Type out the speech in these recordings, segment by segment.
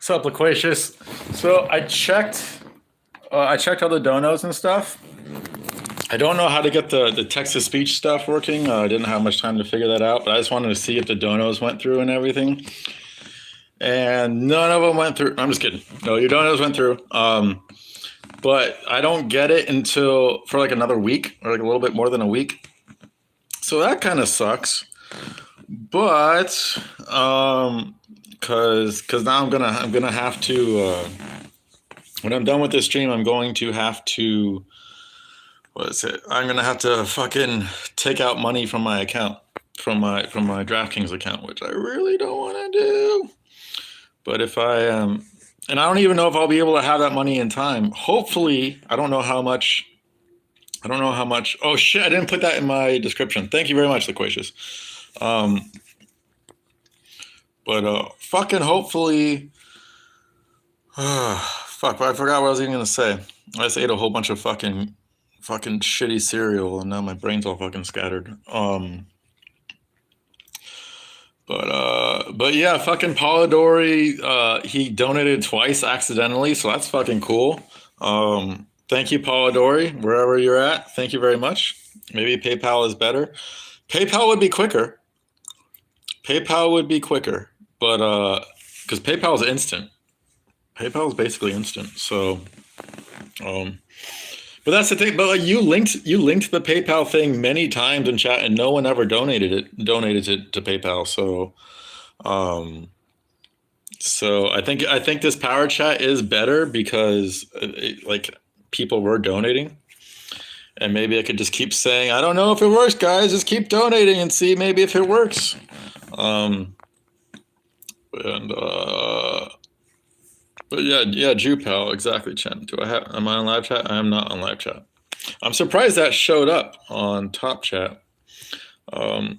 What's up, Loquacious? So I checked all the donos and stuff. I don't know how to get the text to speech stuff working. I didn't have much time to figure that out, but I just wanted to see if the donos went through and everything. And none of them went through. I'm just kidding. No, your donos went through. But I don't get it until for like another week or like a little bit more than a week. So that kind of sucks. But cause now I'm gonna have to when I'm done with this stream, I'm going to have to what is it? I'm gonna have to fucking take out money from my account, from my DraftKings account, which I really don't want to do. But if I and I don't even know if I'll be able to have that money in time. Hopefully, I don't know how much. I don't know how much. Oh shit! I didn't put that in my description. Thank you very much, Loquacious. But fucking hopefully. Fuck! I forgot what I was even gonna say. I just ate a whole bunch of fucking shitty cereal, and now my brain's all fucking scattered. But yeah, fucking Polidori, he donated twice accidentally, so that's fucking cool. Thank you, Polidori, wherever you're at. Thank you very much. Maybe PayPal is better. PayPal would be quicker. But because PayPal is instant. PayPal is basically instant. So, but that's the thing. But like you linked the PayPal thing many times in chat, and no one ever donated it to PayPal. So I think this power chat is better because like people were donating, and maybe I could just keep saying, I don't know if it works, guys. Just keep donating and see maybe if it works. But yeah, Jupal, exactly, Chen. Am I on live chat? I am not on live chat. I'm surprised that showed up on top chat. But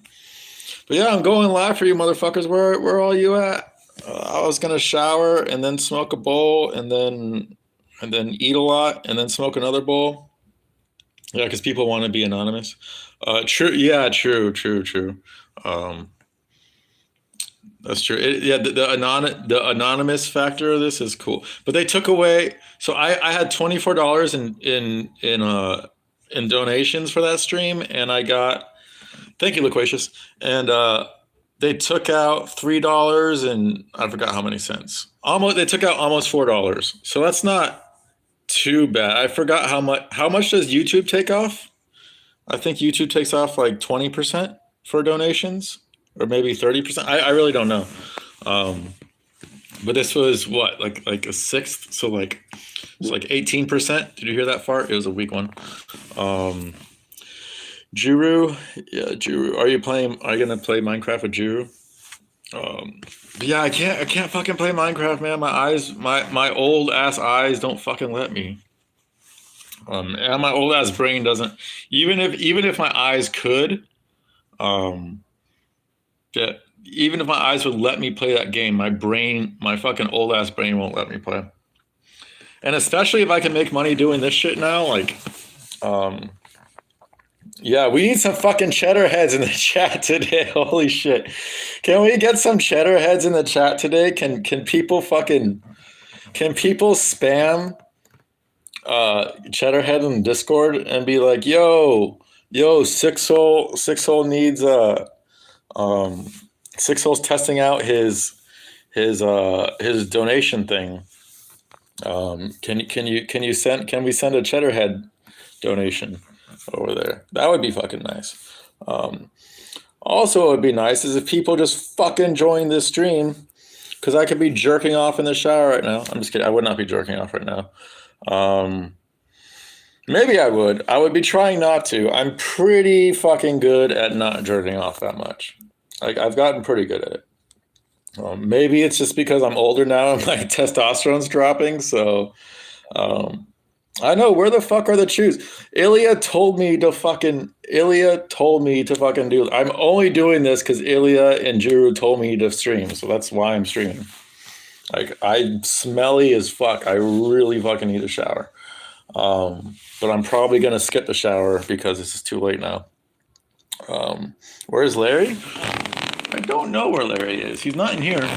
yeah, I'm going live for you motherfuckers. Where are all you at? I was gonna shower and then smoke a bowl and then eat a lot and then smoke another bowl. Yeah, because people want to be anonymous. True. Yeah, true. That's true. The anonymous factor of this is cool, but they took away. So I had $24 in donations for that stream, and I got, thank you, Loquacious, and they took out $3 and I forgot how many cents. They took out almost $4. So that's not too bad. I forgot how much does YouTube take off? I think YouTube takes off like 20% for donations. Or maybe 30%. I really don't know. But this was what, like a sixth? So like it's like 18%. Did you hear that fart? It was a weak one. Juru, yeah, Juru. Are you gonna play Minecraft with Juru? Yeah, I can't fucking play Minecraft, man. My eyes, my old ass eyes don't fucking let me. And my old ass brain doesn't. Even if my eyes could, yeah, even if my eyes would let me play that game, my fucking old ass brain won't let me play. And especially if I can make money doing this shit now, like, yeah, we need some fucking cheddar heads in the chat today. Holy shit. Can we get some cheddar heads in the chat today? Can people spam cheddar head in Discord and be like, yo, Six Hole needs Six Hole's testing out his donation thing. Can we send a Cheddarhead donation over there? That would be fucking nice. Also, what would be nice is if people just fucking join this stream, because I could be jerking off in the shower right now. I'm just kidding. I would not be jerking off right now. Maybe I would. I would be trying not to. I'm pretty fucking good at not jerking off that much. Like, I've gotten pretty good at it. Maybe it's just because I'm older now and my testosterone's dropping. So, I know, where the fuck are the chews? Ilya told me to fucking do. I'm only doing this because Ilya and Juru told me to stream. So that's why I'm streaming. Like, I'm smelly as fuck. I really fucking need a shower. But I'm probably gonna skip the shower because this is too late now. Where's Larry? I don't know where Larry is. He's not in here.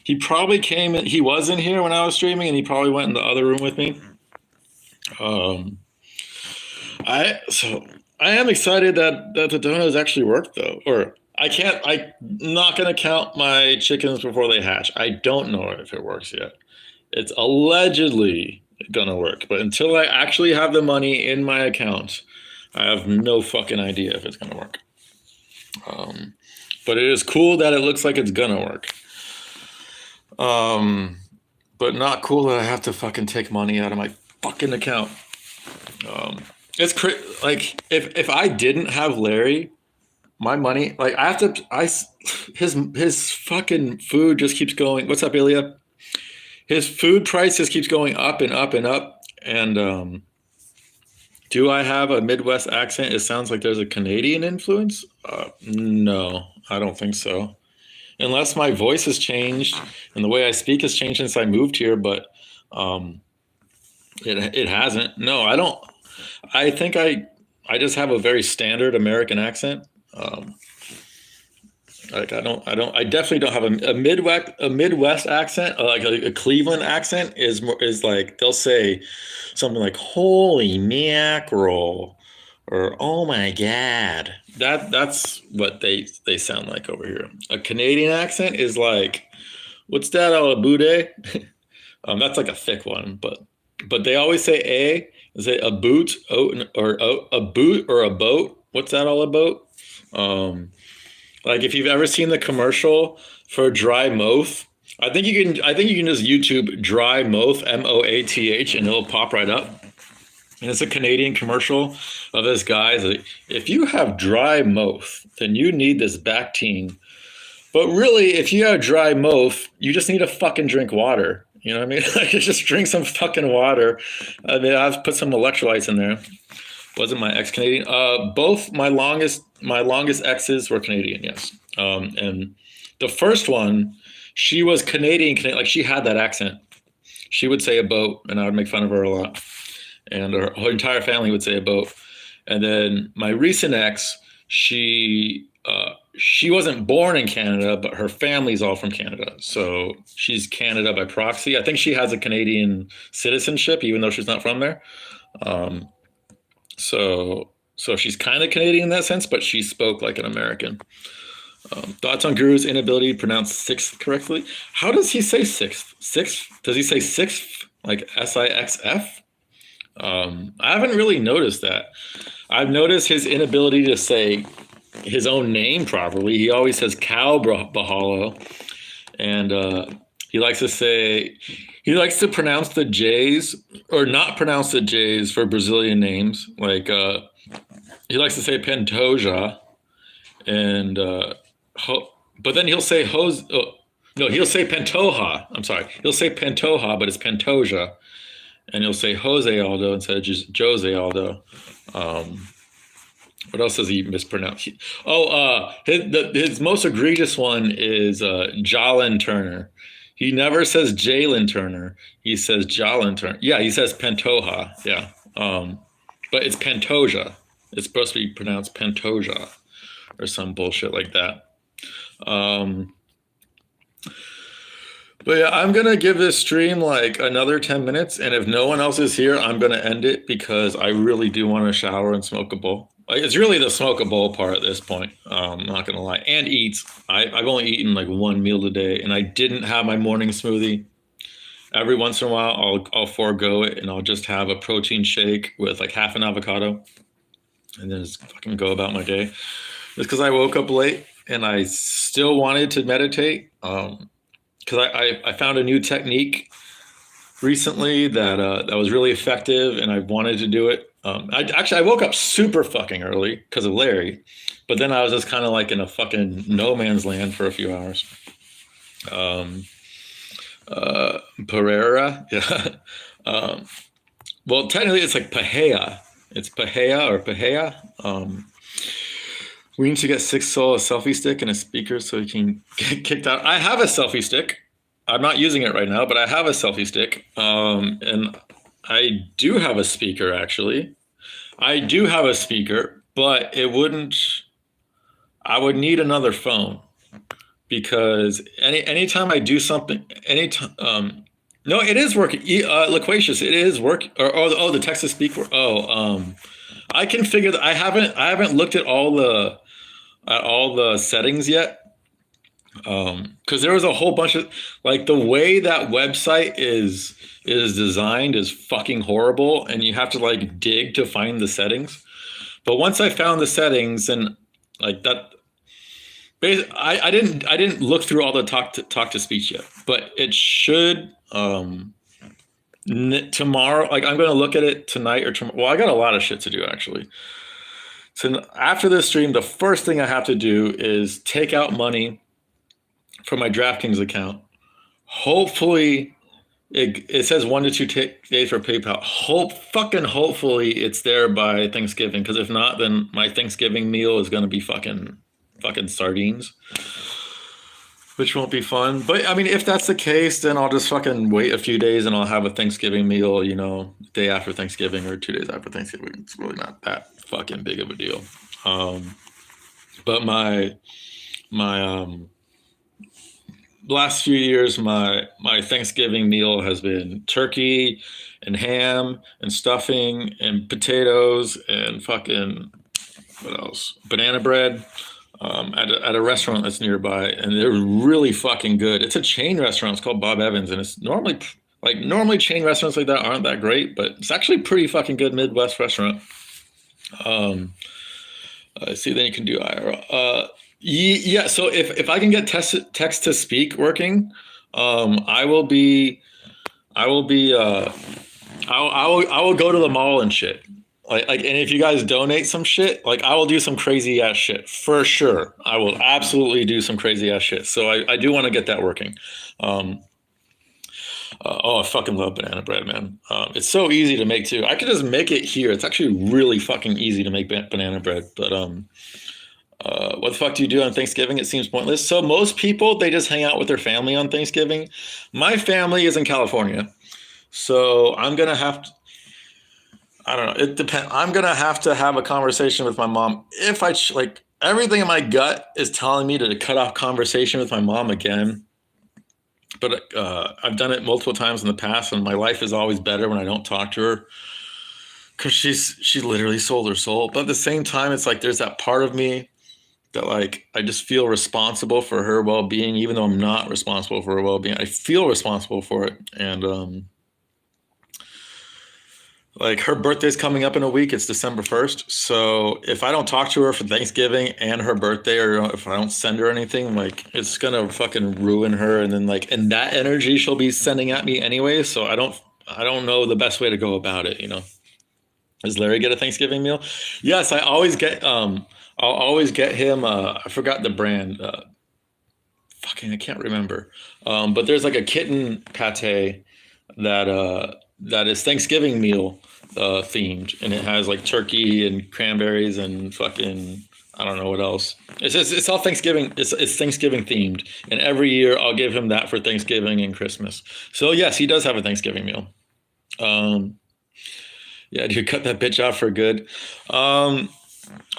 He probably came in. He was in here when I was streaming, and he probably went in the other room with me. Um, I am excited that the donuts actually worked though. Or I'm not gonna count my chickens before they hatch. I don't know if it works yet. It's allegedly gonna work, but until I actually have the money in my account, I have no fucking idea if it's gonna work. Um, but it is cool that it looks like it's gonna work. But not cool that I have to fucking take money out of my fucking account. Um, like if I didn't have Larry, my money like I have to his fucking food just keeps going. What's up, Ilya? His food price just keeps going up and up and up. And do I have a Midwest accent? It sounds like there's a Canadian influence. No, I don't think so. Unless my voice has changed and the way I speak has changed since I moved here, but um, it hasn't. No, I don't. I think I just have a very standard American accent. Um, like I definitely don't have a Midwest accent. Like a Cleveland accent is like they'll say something like "Holy mackerel" or "Oh my god." That's what they sound like over here. A Canadian accent is like, "What's that a la bude?" That's like a thick one, but they always say "a." Is it a boot or a boot or a boat? What's that all about? Um, like if you've ever seen the commercial for dry mouth, I think you can just YouTube dry mouth MOATH and it'll pop right up. And it's a Canadian commercial of this guy. Like, if you have dry mouth, then you need this Bactine. But really, if you have dry mouth, you just need to fucking drink water. You know what I mean? Like just drink some fucking water. I mean, I've put some electrolytes in there. Wasn't my ex Canadian? Both my longest exes were Canadian. Yes. And the first one, she was Canadian. Like she had that accent. She would say a boat, and I would make fun of her a lot. And her entire family would say a boat. And then my recent ex, she wasn't born in Canada, but her family's all from Canada. So she's Canada by proxy. I think she has a Canadian citizenship, even though she's not from there. Um, so she's kind of Canadian in that sense, but she spoke like an American. Thoughts on Guru's inability to pronounce sixth correctly? How does he say sixth? Sixth? Does he say sixth? Like SIXF? I haven't really noticed that. I've noticed his inability to say his own name properly. He always says cow bahalo, and he likes to pronounce the J's or not pronounce the J's for Brazilian names. Like he likes to say Pantoja, and but then he'll say he'll say Pantoja. I'm sorry, he'll say Pantoja, but it's Pantoja, and he'll say Jose Aldo instead of just Jose Aldo. What else does he mispronounce? His most egregious one is Jalen Turner. He never says Jalen Turner. He says Jalen Turner. Yeah, he says Pantoja. Yeah, but it's Pantoja. It's supposed to be pronounced Pantoja or some bullshit like that. But yeah, I'm gonna give this stream like another 10 minutes, and if no one else is here, I'm gonna end it because I really do want to shower and smoke a bowl. Like it's really the smoke a bowl part at this point. I'm not gonna lie, and eat. I've only eaten like one meal a day, and I didn't have my morning smoothie. Every once in a while, I'll forego it, and I'll just have a protein shake with like half an avocado, and then just fucking go about my day. It's because I woke up late and I still wanted to meditate. Because I found a new technique recently that was really effective, and I wanted to do it. I woke up super fucking early because of Larry, but then I was just kind of like in a fucking no man's land for a few hours. Pereira, yeah. Well, technically it's like Pahea. It's Pahea or Pahea. We need to get Six Soul a selfie stick and a speaker so he can get kicked out. I have a selfie stick. I'm not using it right now, but I have a selfie stick. And I do have a speaker, actually. I do have a speaker, but I would need another phone. because anytime I do something, anytime, no, it is working. Loquacious, it is work. Oh, the text to speak. I can figure that. I haven't looked at all the settings yet. Because there was a whole bunch of, like, the way that website is designed is fucking horrible, and you have to like dig to find the settings. But once I found the settings and like that, I didn't look through all the talk to speech yet, but it should tomorrow. Like, I'm going to look at it tonight or tomorrow. Well, I got a lot of shit to do actually. So after this stream, the first thing I have to do is take out money from my DraftKings account. Hopefully, it says 1 to 2 days for PayPal. Hopefully it's there by Thanksgiving. Because if not, then my Thanksgiving meal is going to be fucking sardines, which won't be fun. But I mean, if that's the case, then I'll just fucking wait a few days and I'll have a Thanksgiving meal, day after Thanksgiving or 2 days after Thanksgiving. It's really not that fucking big of a deal. But my last few years, my Thanksgiving meal has been turkey and ham and stuffing and potatoes and fucking, what else? Banana bread. At a restaurant that's nearby, and they're really fucking good. It's a chain restaurant. It's called Bob Evans, and it's normally chain restaurants like that aren't that great, but it's actually a pretty fucking good Midwest restaurant. See, then you can do IRL. Yeah. So if I can get text to speak working, I will go to the mall and shit. Like, and if you guys donate some shit, like, I will do some crazy ass shit for sure. I will absolutely do some crazy ass shit. So I do want to get that working. I fucking love banana bread, man. It's so easy to make too. I could just make it here. It's actually really fucking easy to make banana bread. But what the fuck do you do on Thanksgiving? It seems pointless. So most people, they just hang out with their family on Thanksgiving. My family is in California, so I'm gonna have to. I don't know. It depends. I'm going to have a conversation with my mom. If everything in my gut is telling me to cut off conversation with my mom again. But I've done it multiple times in the past, and my life is always better when I don't talk to her, because she literally sold her soul. But at the same time, it's like there's that part of me that, like, I just feel responsible for her well-being, even though I'm not responsible for her well-being. I feel responsible for it. And like, her birthday's coming up in a week. It's December 1st. So if I don't talk to her for Thanksgiving and her birthday, or if I don't send her anything, like, it's going to fucking ruin her. And then, like, and that energy she'll be sending at me anyway. So I don't know the best way to go about it, Does Larry get a Thanksgiving meal? Yes, I always get, I'll always get him, I forgot the brand. I can't remember. But there's like a kitten pate that is Thanksgiving meal themed, and it has like turkey and cranberries and fucking, I don't know what else. It's all Thanksgiving. It's Thanksgiving themed, and every year I'll give him that for Thanksgiving and Christmas. So yes, he does have a Thanksgiving meal. Yeah, dude, cut that bitch off for good. I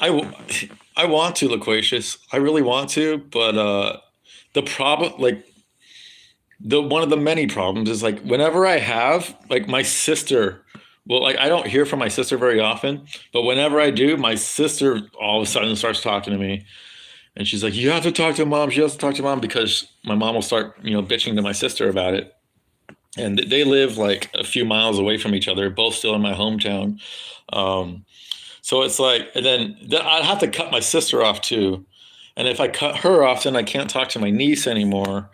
want to, Loquacious. I really want to, but the problem, like, one of the many problems is, like, whenever I have, like, my sister, well, like, I don't hear from my sister very often, but whenever I do, my sister all of a sudden starts talking to me, and she's like, you have to talk to mom. She has to talk to mom, because my mom will start, bitching to my sister about it. And they live like a few miles away from each other, both still in my hometown. So it's like, and then I'd have to cut my sister off too. And if I cut her off, then I can't talk to my niece anymore.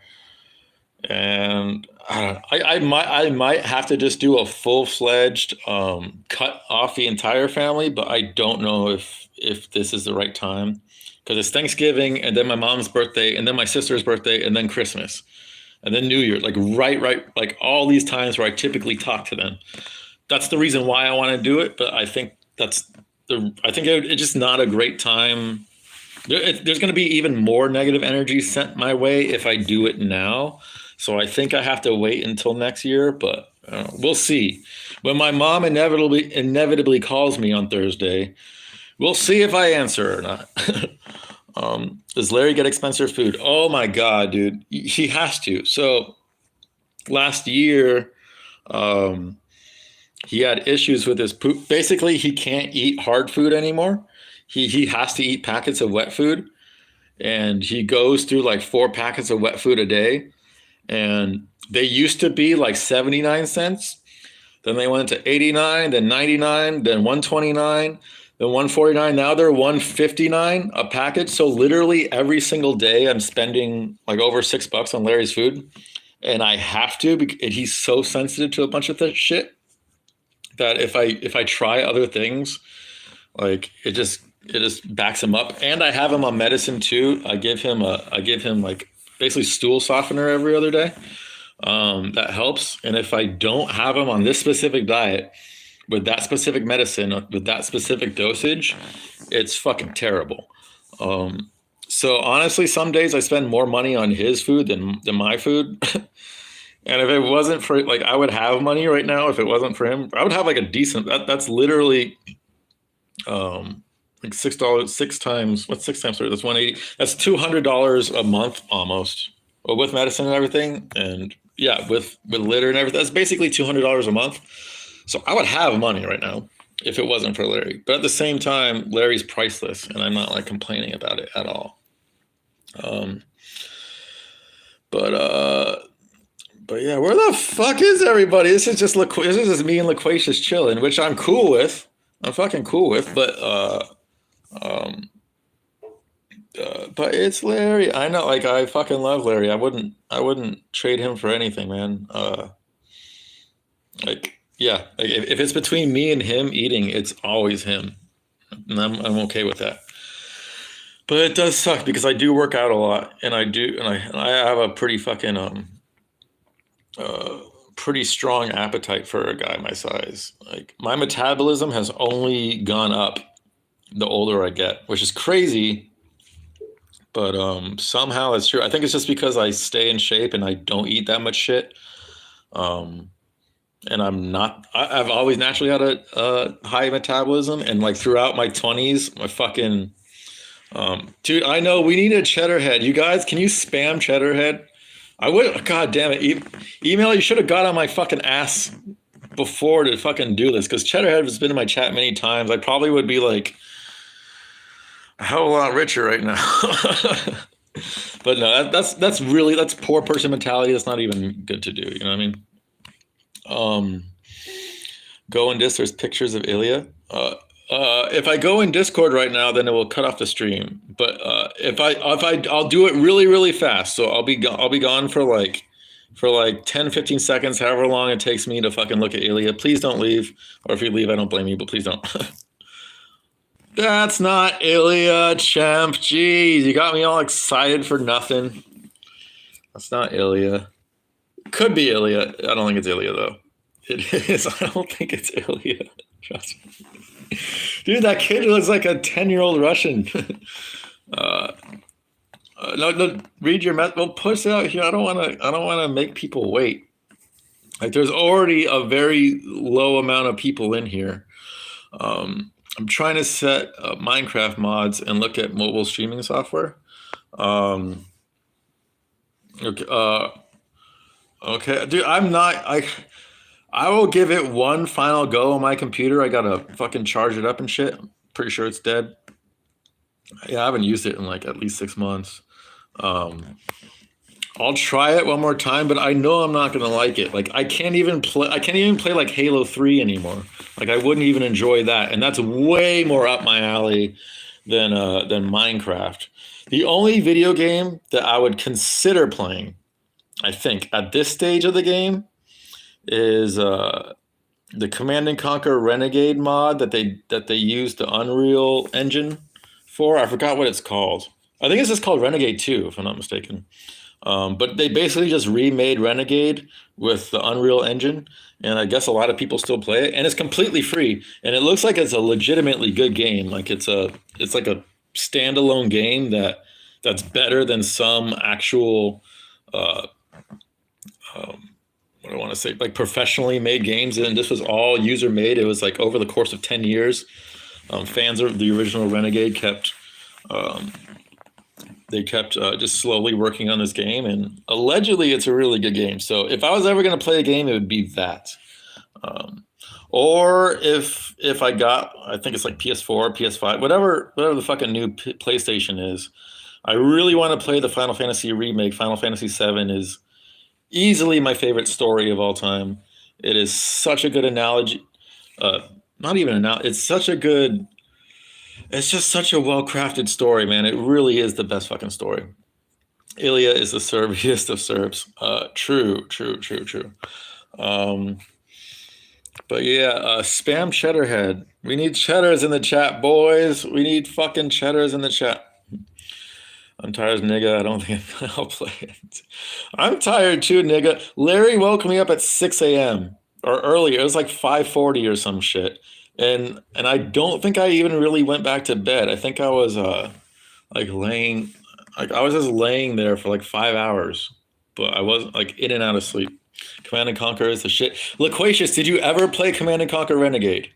And I might have to just do a full-fledged cut off the entire family, but I don't know if this is the right time, because it's Thanksgiving, and then my mom's birthday, and then my sister's birthday, and then Christmas, and then New Year, like right, like all these times where I typically talk to them. That's the reason why I want to do it, but I think it's just not a great time. There's going to be even more negative energy sent my way if I do it now. So I think I have to wait until next year, but we'll see. When my mom inevitably calls me on Thursday, we'll see if I answer or not. Does Larry get expensive food? Oh my God, dude. He has to. So last year, um, he had issues with his poop. Basically, he can't eat hard food anymore. He has to eat packets of wet food, and he goes through like 4 packets of wet food a day. And they used to be like 79 cents. Then they went to 89, then 99, then 129, then 149. Now they're 159 a package. So literally every single day I'm spending like over $6 on Larry's food. And I have to because he's so sensitive to a bunch of shit that if I try other things, like it just backs him up. And I have him on medicine too. I give him like basically stool softener every other day. That helps. And if I don't have him on this specific diet with that specific medicine with that specific dosage, it's fucking terrible. So honestly, some days I spend more money on his food than my food. And if it wasn't for like, I would have money right now. If it wasn't for him, I would have like a decent. That's literally, like $6. 6 times. What's 6 times 3? That's 180. That's $200 a month almost, well, with medicine and everything. And yeah, with litter and everything, that's basically $200 a month. So I would have money right now if it wasn't for Larry. But at the same time, Larry's priceless, and I'm not like complaining about it at all. But yeah, where the fuck is everybody? This is just me and Loquacious chilling, which I'm cool with. I'm fucking cool with, but it's Larry. I know, like I fucking love Larry. I wouldn't trade him for anything, man. Like yeah, like if it's between me and him eating, it's always him, and I'm okay with that. But it does suck because I do work out a lot, and I have a pretty fucking pretty strong appetite for a guy my size. Like my metabolism has only gone up the older I get, which is crazy. But somehow it's true. I think it's just because I stay in shape and I don't eat that much shit. And I've always naturally had a high metabolism. And like throughout my 20s, my fucking, dude, I know we need a cheddar head. You guys, can you spam cheddar head? I would, God damn it. Email, you should have got on my fucking ass before to fucking do this, because Cheddarhead has been in my chat many times. I probably would be like a hell of a lot richer right now. But no, that's poor person mentality. That's not even good to do. You know what I mean? Go in this. There's pictures of Ilya. If I go in Discord right now, then it will cut off the stream. But I'll do it really, really fast. So I'll be gone for like 10, 15 seconds, however long it takes me to fucking look at Ilya. Please don't leave. Or if you leave, I don't blame you, but please don't. That's not Ilya, champ. Jeez, you got me all excited for nothing. That's not Ilya. Could be Ilya. I don't think it's Ilya, though. It is. I don't think it's Ilya. Trust me. Dude, that kid looks like a 10-year-old Russian. No, read your message. Well, push it out here. I don't want to make people wait. Like, there's already a very low amount of people in here. I'm trying to set Minecraft mods and look at mobile streaming software. Okay, okay, dude, I will give it one final go on my computer. I gotta fucking charge it up and shit. I'm pretty sure it's dead. Yeah, I haven't used it in like at least 6 months. I'll try it one more time, but I know I'm not gonna like it. Like I can't even play like Halo 3 anymore. Like I wouldn't even enjoy that, and that's way more up my alley than Minecraft. The only video game that I would consider playing, I think, at this stage of the game, is the Command and Conquer Renegade mod that they used the Unreal Engine for. I forgot what it's called. I think it's just called Renegade 2, if I'm not mistaken. But they basically just remade Renegade with the Unreal Engine, and I guess a lot of people still play it, and it's completely free, and it looks like it's a legitimately good game. Like it's like a standalone game that's better than some actual what do I want to say, like professionally made games. And this was all user made. It was like over the course of 10 years. Fans of the original Renegade kept they kept just slowly working on this game, and allegedly it's a really good game. So if I was ever going to play a game, it would be that. Um, or if I think it's like PS4, PS5, whatever the fucking new PlayStation is. I really want to play the Final Fantasy remake. Final Fantasy VII is easily my favorite story of all time. It is such a good analogy. Not even an analogy. It's just such a well-crafted story, man. It really is the best fucking story. Ilya is the Serbiest of Serbs. True. Um, but yeah, spam Cheddarhead. We need cheddars in the chat, boys. We need fucking cheddars in the chat. I'm tired, nigga. I don't think I'll play it. I'm tired too, nigga. Larry woke me up at 6 a.m. or earlier. It was like 5:40 or some shit. And I don't think I even really went back to bed. I think I was like laying, like I was just laying there for like 5 hours, but I wasn't like in and out of sleep. Command and Conquer is the shit. Loquacious, did you ever play Command and Conquer Renegade?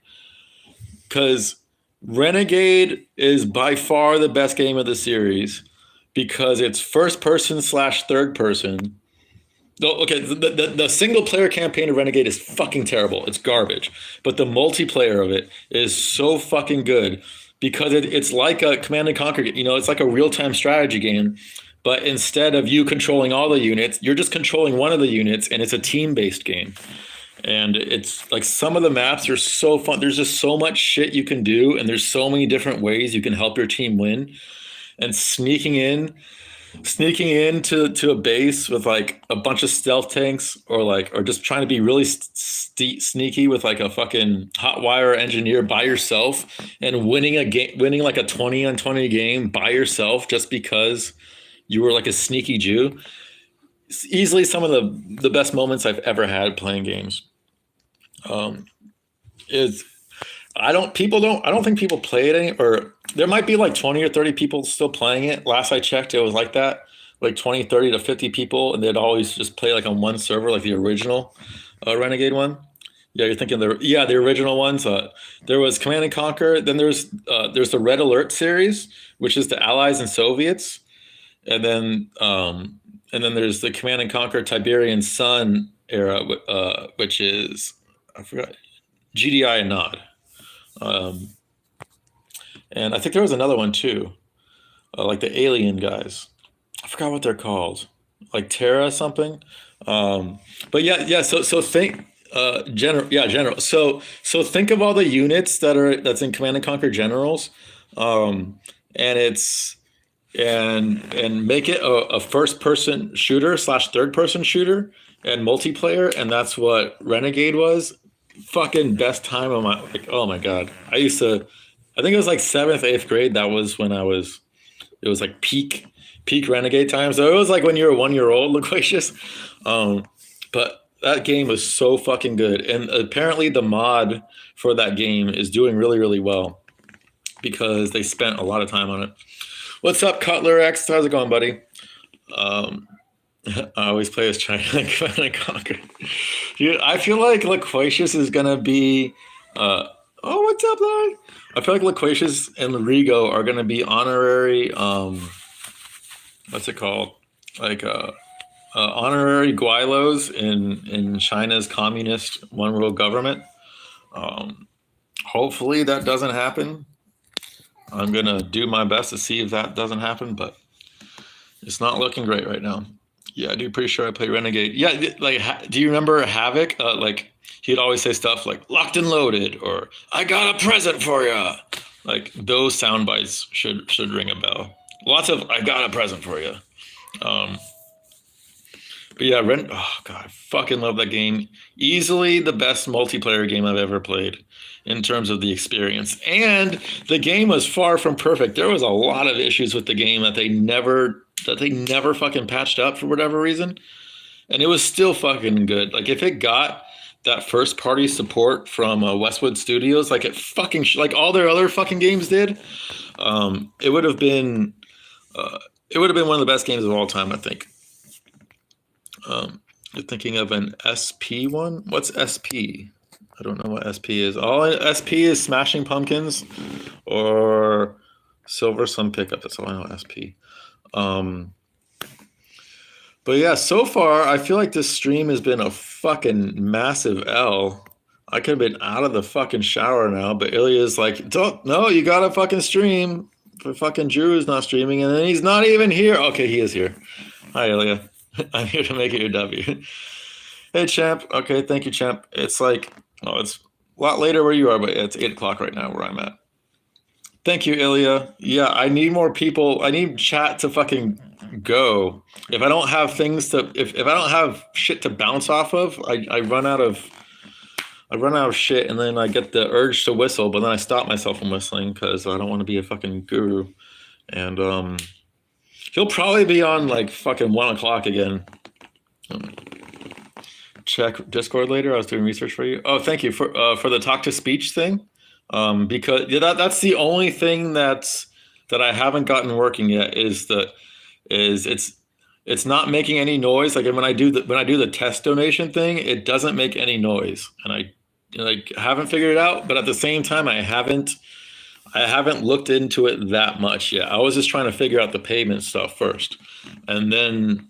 Because Renegade is by far the best game of the series because it's first person / third person. Okay, the single player campaign of Renegade is fucking terrible. It's garbage. But the multiplayer of it is so fucking good because it's like a Command and Conquer. You know, it's like a real time strategy game. But instead of you controlling all the units, you're just controlling one of the units, and it's a team based game. And it's like some of the maps are so fun. There's just so much shit you can do, and there's so many different ways you can help your team win. And sneaking into a base with like a bunch of stealth tanks or just trying to be really sneaky with like a fucking hot wire engineer by yourself and winning like a 20-on-20 game by yourself just because you were like a sneaky Jew. It's easily some of the best moments I've ever had playing games. I don't think people play it or there might be like 20 or 30 people still playing it. Last I checked, it was like that, like 20, 30 to 50 people. And they'd always just play like on one server, like the original Renegade one. Yeah, you're thinking the original ones. There was Command and Conquer. Then there's the Red Alert series, which is the Allies and Soviets. And then there's the Command and Conquer Tiberian Sun era, which is, I forgot, GDI and Nod. And I think there was another one too, like the alien guys. I forgot what they're called, like Terra something. But yeah. So think general. So think of all the units that's in Command and Conquer Generals, and make it a first person shooter / third person shooter and multiplayer, and that's what Renegade was. Fucking best time of my, like, oh my god. I think it was like 7th, 8th grade. That was when it was like peak Renegade time. So it was like when you were 1-year-old, Loquacious. But that game was so fucking good. And apparently the mod for that game is doing really, really well because they spent a lot of time on it. What's up, Cutler X? How's it going, buddy? I always play as China and Conquer. Dude, I feel like Loquacious is gonna be what's up, Larry? I feel like Loquacious and Rigo are gonna be honorary what's it called? Like honorary Guilos in China's communist one world government. Hopefully that doesn't happen. I'm gonna do my best to see if that doesn't happen, but it's not looking great right now. Yeah, dude, pretty sure I play Renegade. Yeah, like, do you remember Havoc? Like, he'd always say stuff like "locked and loaded" or "I got a present for you." Like those sound bites should ring a bell. Lots of "I got a present for you." But yeah, oh god, I fucking love that game. Easily the best multiplayer game I've ever played in terms of the experience. And the game was far from perfect. There was a lot of issues with the game that they never fucking patched up for whatever reason. And it was still fucking good. Like if it got that first party support from Westwood Studios, like it fucking like all their other fucking games did, it would have been one of the best games of all time, I think. You're thinking of an SP one? What's SP? I don't know what SP is. All SP is Smashing Pumpkins or Silver Sun Pickup. That's all I know, SP. Um, but yeah, so far I feel like this stream has been a fucking massive L. I could have been out of the fucking shower now, but Ilya's like, don't, no, you gotta fucking stream. For fucking Drew is not streaming, and then he's not even here. Okay, he is here. Hi, Ilya. I'm here to make it your W. Hey, champ. Okay, thank you, champ. It's like, oh, it's a lot later where you are, but it's 8 o'clock right now where I'm at. Thank you, Ilya. Yeah, I need more people. I need chat to fucking go. If I don't have things to, if I don't have shit to bounce off of, I run out of, I run out of shit, and then I get the urge to whistle, but then I stop myself from whistling because I don't want to be a fucking guru. And he'll probably be on like fucking 1 o'clock again. Check Discord later. I was doing research for you. Oh, thank you for the talk to speech thing. Because yeah, that's the only thing that I haven't gotten working yet is it's not making any noise. Like when I do the test donation thing, it doesn't make any noise, and I like haven't figured it out. But at the same time, I haven't looked into it that much yet. I was just trying to figure out the payment stuff first, and then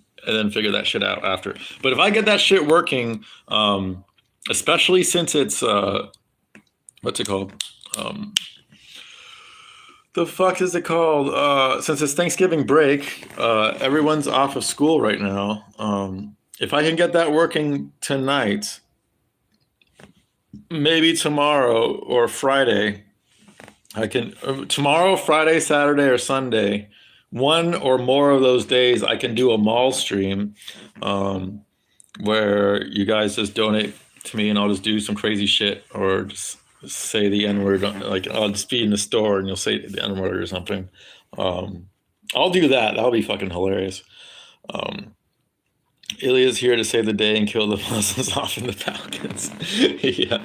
figure that shit out after. But if I get that shit working, especially since it's what's it called? The fuck is it called? Since it's Thanksgiving break, everyone's off of school right now. If I can get that working tonight, maybe tomorrow or Friday, I can tomorrow, Friday, Saturday, or Sunday, one or more of those days, I can do a mall stream where you guys just donate to me and I'll just do some crazy shit or just say the N-word. Like I'll just be in the store and you'll say the N-word or something. I'll do that. That'll be fucking hilarious. Ilya's here to save the day and kill the Muslims off in the Falcons. Yeah.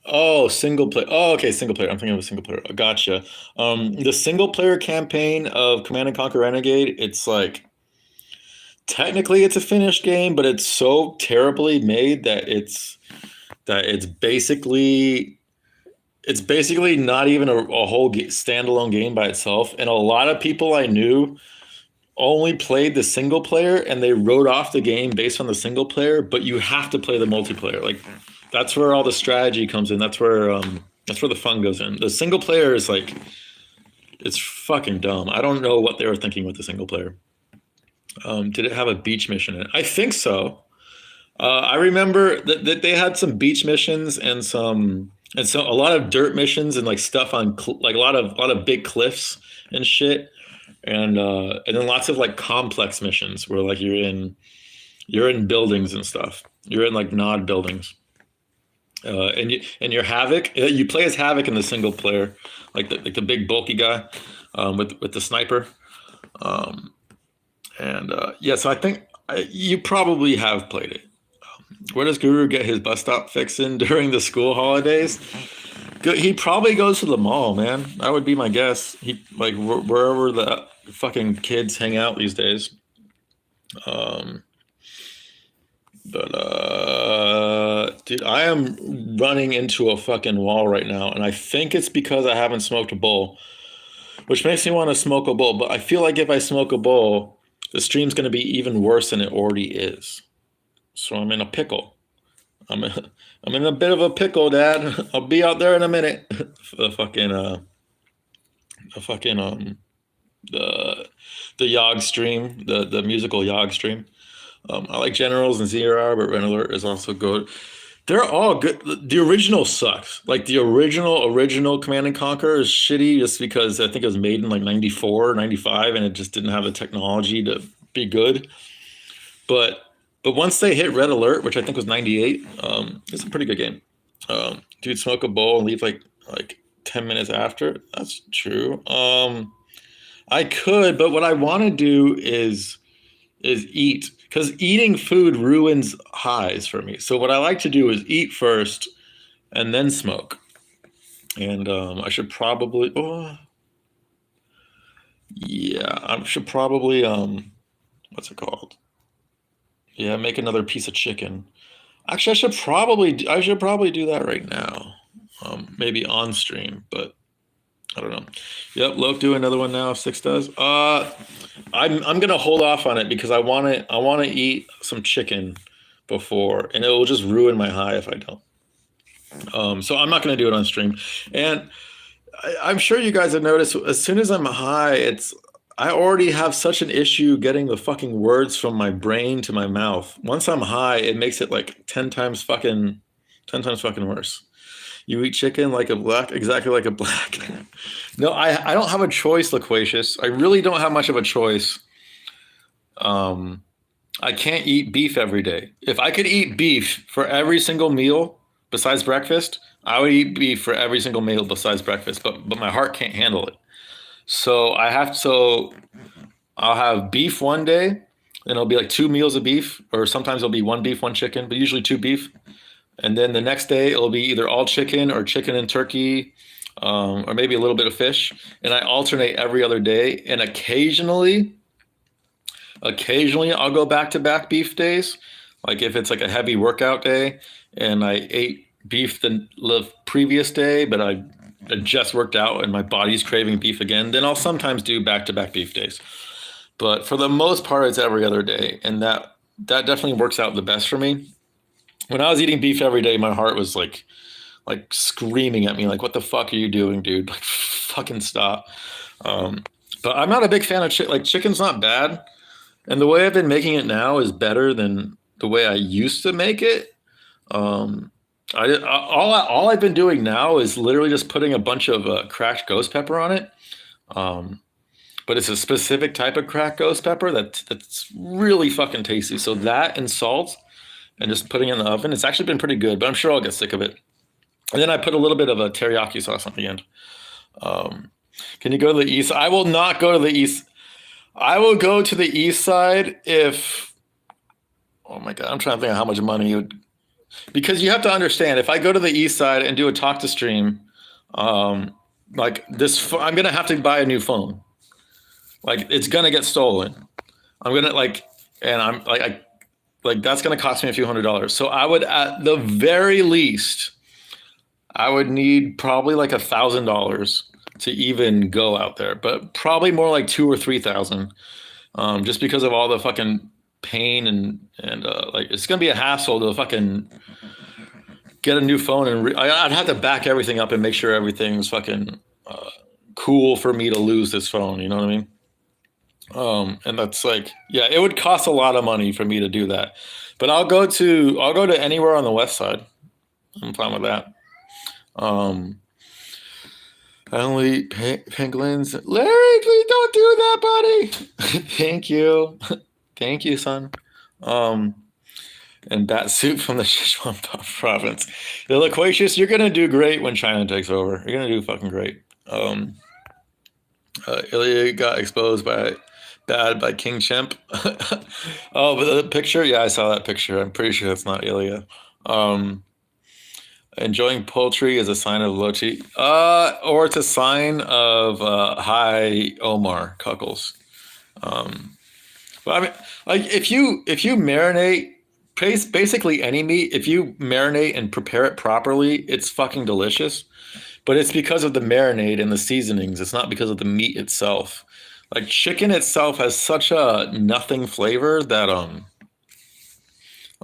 Oh, single player. Oh, okay, single player. I'm thinking of a single player. Gotcha. The single player campaign of Command and Conquer Renegade, it's like technically it's a finished game, but it's so terribly made that it's basically not even a whole standalone game by itself. And a lot of people I knew only played the single player and they wrote off the game based on the single player, but you have to play the multiplayer. Like that's where all the strategy comes in. That's where the fun goes in. The single player is like, it's fucking dumb. I don't know what they were thinking with the single player. Did it have a beach mission in it? I think so. I remember that they had some beach missions and a lot of dirt missions and like stuff on like a lot of big cliffs and shit, and then lots of like complex missions where like you're in buildings and stuff. You're in like nod buildings. And you're Havoc. You play as Havoc in the single player, like the big bulky guy with the sniper. Yeah, so I think you probably have played it. Where does Guru get his bus stop fix in during the school holidays? He probably goes to the mall, man. That would be my guess. He like wherever the fucking kids hang out these days. Dude, I am running into a fucking wall right now, and I think it's because I haven't smoked a bowl, which makes me want to smoke a bowl. But I feel like if I smoke a bowl, the stream's going to be even worse than it already is. So I'm in a pickle. I'm in a bit of a pickle, Dad. I'll be out there in a minute. The Yogg stream, the musical Yogg stream. I like Generals and ZRR, but Red Alert is also good. They're all good. The original sucks. Like the original Command and Conquer is shitty just because I think it was made in like 94, 95, and it just didn't have the technology to be good. But once they hit Red Alert, which I think was 98, it's a pretty good game. Dude, smoke a bowl and leave like 10 minutes after. That's true. I could, but what I want to do is eat, because eating food ruins highs for me. So what I like to do is eat first and then smoke. And I should probably, I should probably, what's it called? Yeah, make another piece of chicken. Actually, I should probably do that right now. Maybe on stream, but I don't know. Yep, Loke do another one now. If Six does. I'm gonna hold off on it because I want to eat some chicken before, and it will just ruin my high if I don't. So I'm not gonna do it on stream. And I'm sure you guys have noticed. As soon as I'm high, I already have such an issue getting the fucking words from my brain to my mouth. Once I'm high, it makes it like 10 times fucking worse. You eat chicken like a black, exactly like a black. No, I don't have a choice, Loquacious. I really don't have much of a choice. Um, I can't eat beef every day. If I could eat beef for every single meal besides breakfast, I would eat beef for every single meal besides breakfast. But my heart can't handle it. So I have so I'll have beef one day, and it'll be like 2 meals of beef, or sometimes it'll be one beef, one chicken, but usually two beef. And then the next day it'll be either all chicken or chicken and turkey, or maybe a little bit of fish. And I alternate every other day. And occasionally I'll go back to back beef days. Like if it's like a heavy workout day and I ate beef the previous day, but I just worked out and my body's craving beef again, then I'll sometimes do back to back beef days. But for the most part, it's every other day. And that definitely works out the best for me. When I was eating beef every day, my heart was like screaming at me, like, "What the fuck are you doing, dude? Like, fucking stop." But I'm not a big fan of chicken. Like, chicken's not bad, and the way I've been making it now is better than the way I used to make it. Um, all I've been doing now is literally just putting a bunch of cracked ghost pepper on it. Um, but it's a specific type of cracked ghost pepper that's really fucking tasty. So that and salt, and just putting it in the oven. It's actually been pretty good, but I'm sure I'll get sick of it. And then I put a little bit of a teriyaki sauce on the end. Um, can you go to the east? I will not go to the east. I will go to the east side if. Oh my god, I'm trying to think of how much money you would. Because you have to understand, if I go to the east side and do a talk to stream, like this, I'm gonna have to buy a new phone. Like it's gonna get stolen. I'm gonna and I'm like that's gonna cost me a few $100s. So I would, at the very least, I would need probably like $1,000 to even go out there, but probably more like 2 or 3,000, just because of all the fucking pain and like it's gonna be a hassle to fucking get a new phone, and I'd have to back everything up and make sure everything's fucking cool for me to lose this phone. You know what I mean? And that's like, yeah, it would cost a lot of money for me to do that. But I'll go to anywhere on the west side. I'm fine with that. I only eat pangolins. Larry, please don't do that, buddy. Thank you. Thank you, son. And bat soup from the Sichuan province. The Loquacious, you're gonna do great when China takes over. You're gonna do fucking great. Ilya got exposed by King Chimp. Oh, but the picture, yeah, I saw that picture. I'm pretty sure that's not Ilya. Enjoying poultry is a sign of low T, or it's a sign of high Omar Cuckles. But I mean, like if you marinate, basically any meat, if you marinate and prepare it properly, it's fucking delicious. But it's because of the marinade and the seasonings. It's not because of the meat itself. Like chicken itself has such a nothing flavor that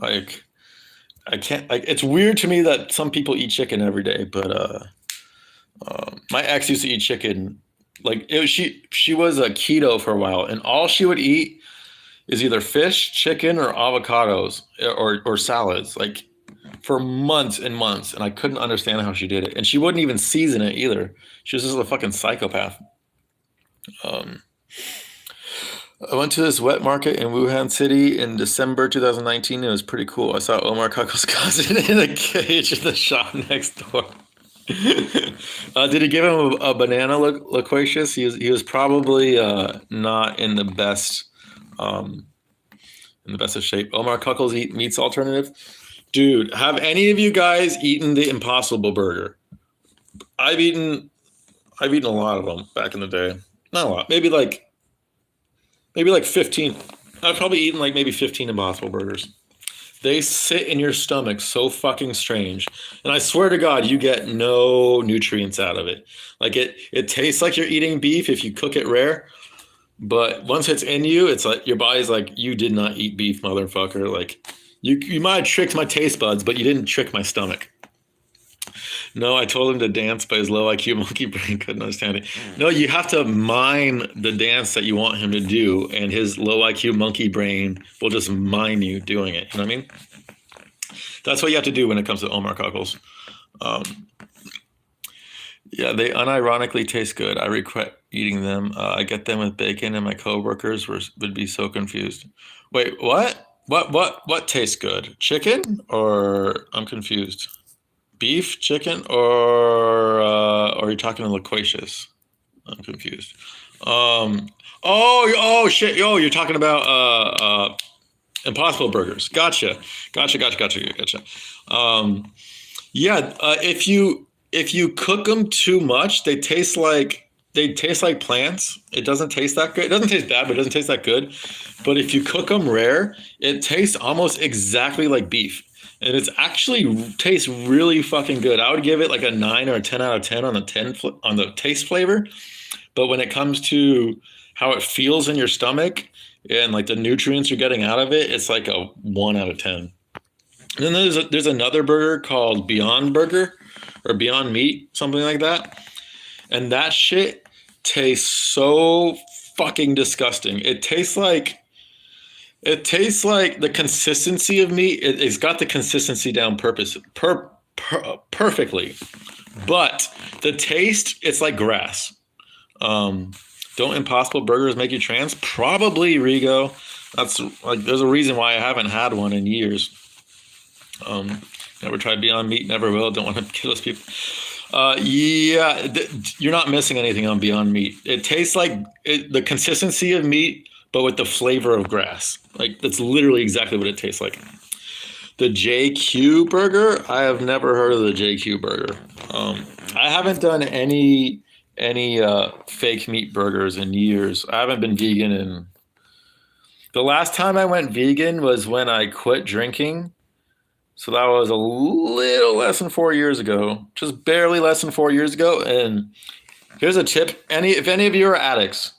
like I can't, like, it's weird to me that some people eat chicken every day, but my ex used to eat chicken. Like she was a keto for a while, and all she would eat is either fish, chicken, or avocados or salads, like for months and months. And I couldn't understand how she did it. And she wouldn't even season it either. She was just a fucking psychopath. I went to this wet market in Wuhan City in December 2019. It was pretty cool. I saw Omar Kuckel's cousin in a cage in the shop next door. Did he give him a banana, Loquacious? He was probably not in the best of shape. Omar Kuckel's eat meats alternative. Dude, have any of you guys eaten the Impossible Burger? I've eaten a lot of them back in the day. Not a lot. Maybe like 15. I've probably eaten like maybe 15 Impossible Burgers. they sit in your stomach so fucking strange. And I swear to God, you get no nutrients out of it. Like it tastes like you're eating beef if you cook it rare. But once it's in you, it's like your body's like, you did not eat beef, motherfucker. Like you might have tricked my taste buds, but you didn't trick my stomach. No, I told him to dance, but his low IQ monkey brain couldn't understand it. No, you have to mime the dance that you want him to do, and his low IQ monkey brain will just mime you doing it. You know what I mean? That's what you have to do when it comes to Omar cockles. Yeah, they unironically taste good. I regret eating them. I get them with bacon, and my coworkers would be so confused. Wait, what? What tastes good? Chicken, or I'm confused. Beef, chicken, or are you talking loquacious? I'm confused. Oh shit. Oh, you're talking about Impossible Burgers. Gotcha. Yeah. If you cook them too much, they taste like plants. It doesn't taste that good. It doesn't taste bad, but it doesn't taste that good. But if you cook them rare, it tastes almost exactly like beef. And it's actually tastes really fucking good. I would give it like a 9 or a 10 out of 10 on the taste flavor. But when it comes to how it feels in your stomach and like the nutrients you're getting out of it, it's like a 1 out of 10. And then there's another burger called Beyond Burger or Beyond Meat, something like that. And that shit tastes so fucking disgusting. It tastes like the consistency of meat. It's got the consistency down perfectly. But the taste, it's like grass. Don't Impossible Burgers make you trans? Probably, Rigo. That's like, there's a reason why I haven't had one in years. Never tried Beyond Meat, never will. Don't want to kill those people. You're not missing anything on Beyond Meat. It tastes like the consistency of meat, but with the flavor of grass. Like, that's literally exactly what it tastes like. The JQ burger, I have never heard of the JQ burger. I haven't done any fake meat burgers in years. I haven't been vegan in... The last time I went vegan was when I quit drinking. So that was a little less than 4 years ago, just barely less than 4 years ago. And here's a tip. If any of you are addicts,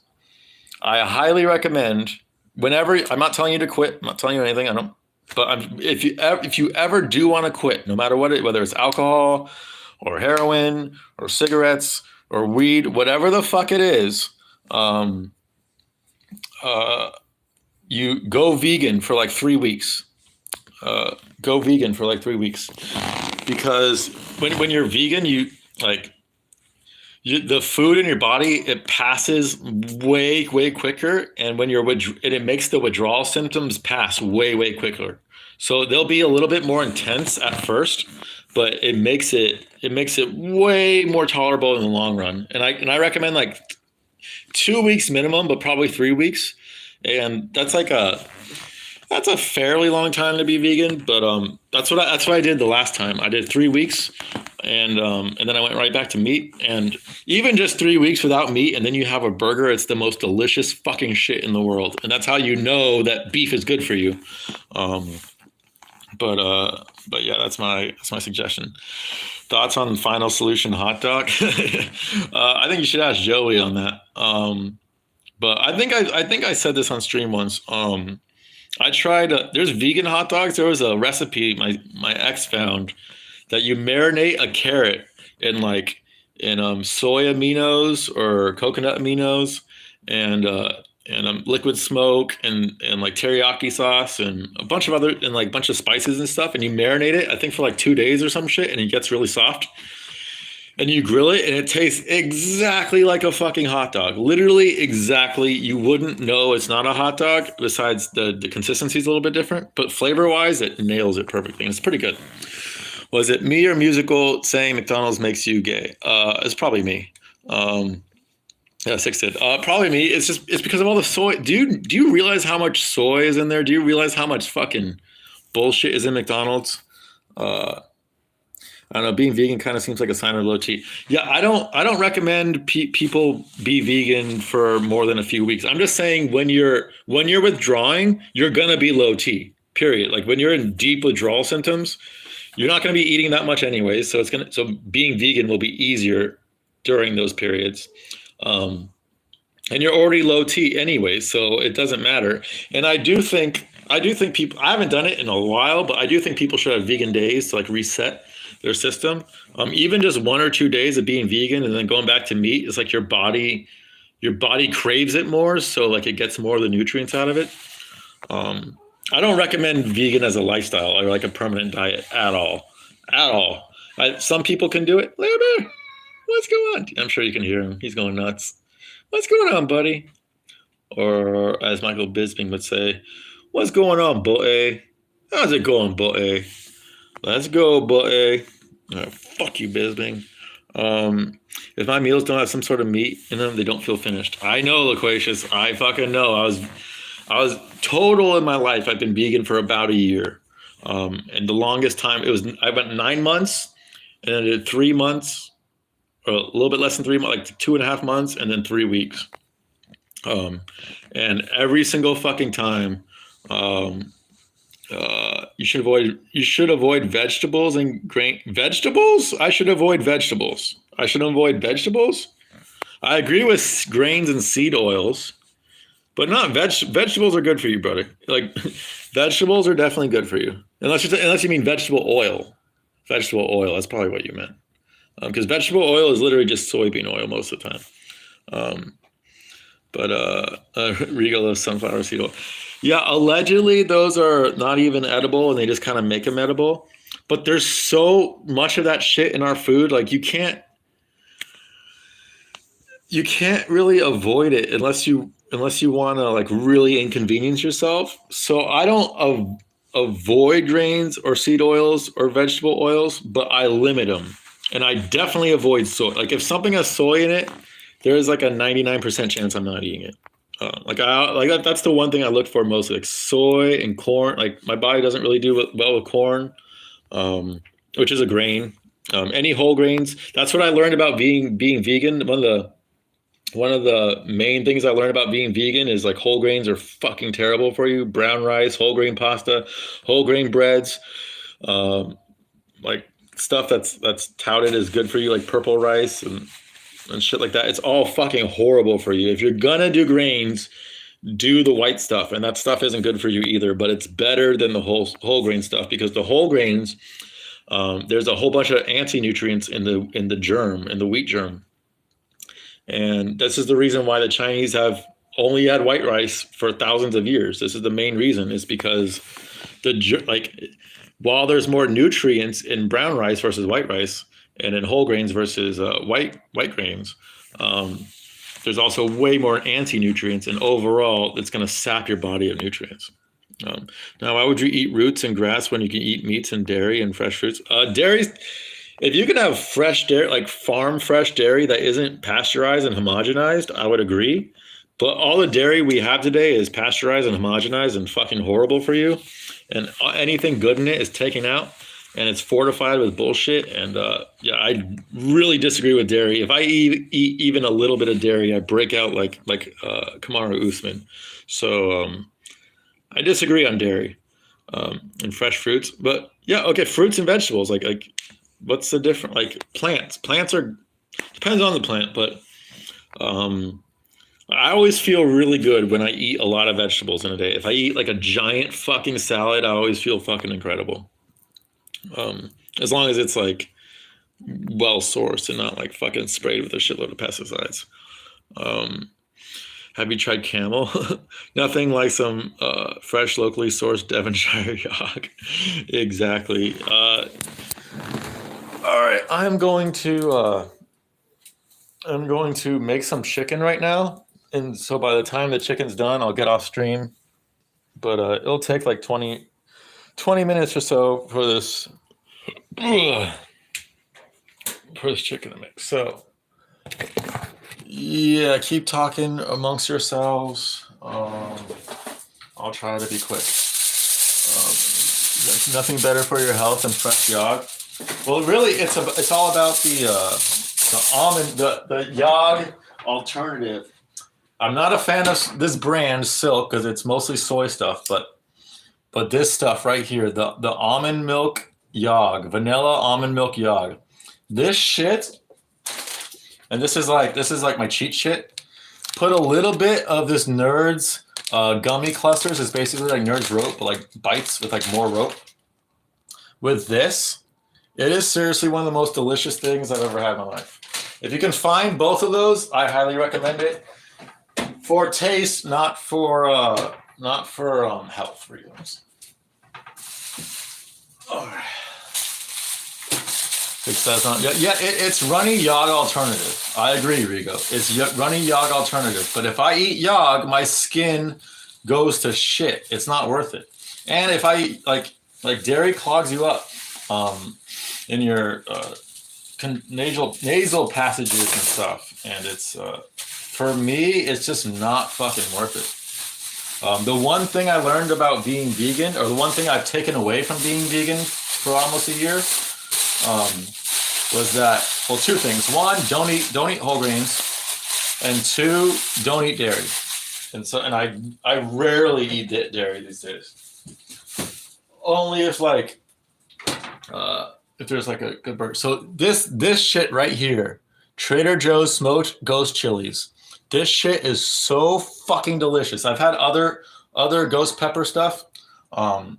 I highly recommend, whenever, I'm not telling you to quit, I'm not telling you anything, if you ever do want to quit, no matter what, whether it's alcohol or heroin or cigarettes or weed, whatever the fuck it is, you go vegan for like 3 weeks. Go vegan for like 3 weeks, because when you're vegan, the food in your body, it passes way quicker, and when it makes the withdrawal symptoms pass way quicker. So they'll be a little bit more intense at first, but it makes it way more tolerable in the long run. And I recommend like 2 weeks minimum, but probably 3 weeks. And that's a fairly long time to be vegan, but that's what I did the last time. I did 3 weeks, and then I went right back to meat. And even just 3 weeks without meat, and then you have a burger, it's the most delicious fucking shit in the world. And that's how you know that beef is good for you. But yeah, that's my suggestion. Thoughts on Final Solution hot dog? I think you should ask Joey on that. But I think I said this on stream once. I tried, there's vegan hot dogs. There was a recipe my ex found that you marinate a carrot in soy aminos or coconut aminos and liquid smoke and like teriyaki sauce and a bunch of other, and like bunch of spices and stuff. And you marinate it, I think, for like 2 days or some shit, and it gets really soft. And you grill it, and it tastes exactly like a fucking hot dog. Literally exactly. You wouldn't know it's not a hot dog, besides the consistency is a little bit different. But flavor-wise, it nails it perfectly. And it's pretty good. Was it me or Musical saying McDonald's makes you gay? It's probably me. Yeah, Six did. Probably me. It's because of all the soy. Do you realize how much soy is in there? Do you realize how much fucking bullshit is in McDonald's? I don't know. Being vegan kind of seems like a sign of low T. Yeah, I don't recommend people be vegan for more than a few weeks. I'm just saying when you're withdrawing, you're gonna be low T. period. Like when you're in deep withdrawal symptoms, you're not going to be eating that much anyways. So being vegan will be easier during those periods. Um, and you're already low T anyway, so it doesn't matter. And I do think people. I haven't done it in a while, but I do think people should have vegan days to like reset their system. Even just 1 or 2 days of being vegan and then going back to meat is like your body craves it more, so like it gets more of the nutrients out of it. Um, I don't recommend vegan as a lifestyle or like a permanent diet at all, at all. Some people can do it. Lambert, what's going on? I'm sure you can hear him. He's going nuts. What's going on, buddy? Or as Michael Bisping would say, what's going on, boy? How's it going, boy? Let's go, boy. Oh, fuck you, Bisping. If my meals don't have some sort of meat in them, they don't feel finished. I know, Loquacious. I fucking know. I was total in my life. I've been vegan for about a year. And the longest time I went 9 months and then I did 3 months, or a little bit less than 3 months, like 2.5 months, and then 3 weeks. And every single fucking time, you should avoid vegetables and grain vegetables. I should avoid vegetables. I should avoid vegetables. I agree with grains and seed oils, but not vegetables are good for you, brother. Like vegetables are definitely good for you, unless you mean vegetable oil. Vegetable oil. That's probably what you meant. Because vegetable oil is literally just soybean oil most of the time. Regal loves sunflower seed oil. Yeah, allegedly those are not even edible, and they just kind of make them edible. But there's so much of that shit in our food, like you can't really avoid it unless you want to like really inconvenience yourself. So I don't avoid grains or seed oils or vegetable oils, but I limit them, and I definitely avoid soy. Like if something has soy in it, there's like a 99% chance I'm not eating it. That's the one thing I look for mostly, like soy and corn. Like my body doesn't really do well with corn, which is a grain. Any whole grains. That's what I learned about being vegan. One of the main things I learned about being vegan is like whole grains are fucking terrible for you. Brown rice, whole grain pasta, whole grain breads, like stuff that's touted as good for you, like purple rice and shit like that. It's all fucking horrible for you. If you're gonna do grains, do the white stuff, and that stuff isn't good for you either. But it's better than the whole grain stuff, because the whole grains, there's a whole bunch of anti-nutrients in the germ, in the wheat germ, and this is the reason why the Chinese have only had white rice for thousands of years. This is the main reason, is because while there's more nutrients in brown rice versus white rice, and in whole grains versus white grains, there's also way more anti-nutrients, and overall it's going to sap your body of nutrients. Now, why would you eat roots and grass when you can eat meats and dairy and fresh fruits? Dairy, if you can have fresh dairy, like farm fresh dairy that isn't pasteurized and homogenized, I would agree. But all the dairy we have today is pasteurized and homogenized and fucking horrible for you. And anything good in it is taken out, and it's fortified with bullshit. And I really disagree with dairy. If I eat even a little bit of dairy, I break out like Kamaru Usman. So I disagree on dairy and fresh fruits. But yeah, okay, fruits and vegetables. Like what's the difference? Like plants. Plants are, depends on the plant, but I always feel really good when I eat a lot of vegetables in a day. If I eat like a giant fucking salad, I always feel fucking incredible. As long as it's like well sourced and not like fucking sprayed with a shitload of pesticides. Have you tried camel? Nothing like some fresh, locally sourced Devonshire yog. Exactly. All right, I'm going to make some chicken right now, and so by the time the chicken's done, I'll get off stream. But it'll take like 20 minutes or so for this chicken to mix. So yeah, keep talking amongst yourselves. I'll try to be quick. There's nothing better for your health than fresh yog. Well, really, it's all about the almond, the yog alternative. I'm not a fan of this brand Silk because it's mostly soy stuff, but But this stuff right here, the almond milk yog, vanilla almond milk yog, this shit, and this is like my cheat shit. Put a little bit of this Nerds gummy clusters. It's basically like Nerds rope, but like bites with like more rope. With this, it is seriously one of the most delicious things I've ever had in my life. If you can find both of those, I highly recommend it. For taste, not for health reasons. All right. It's runny yog alternative. I agree, Rigo. It's runny yog alternative. But if I eat yog, my skin goes to shit. It's not worth it. And if I eat like dairy clogs you up in your nasal passages and stuff, and it's for me, it's just not fucking worth it. The one thing I learned about being vegan, or the one thing I've taken away from being vegan for almost a year, was that, well, two things. One, don't eat whole grains, and two, don't eat dairy. And I rarely eat dairy these days. Only if if there's like a good burger. So this shit right here, Trader Joe's smoked ghost chilies. This shit is so fucking delicious. I've had other ghost pepper stuff, and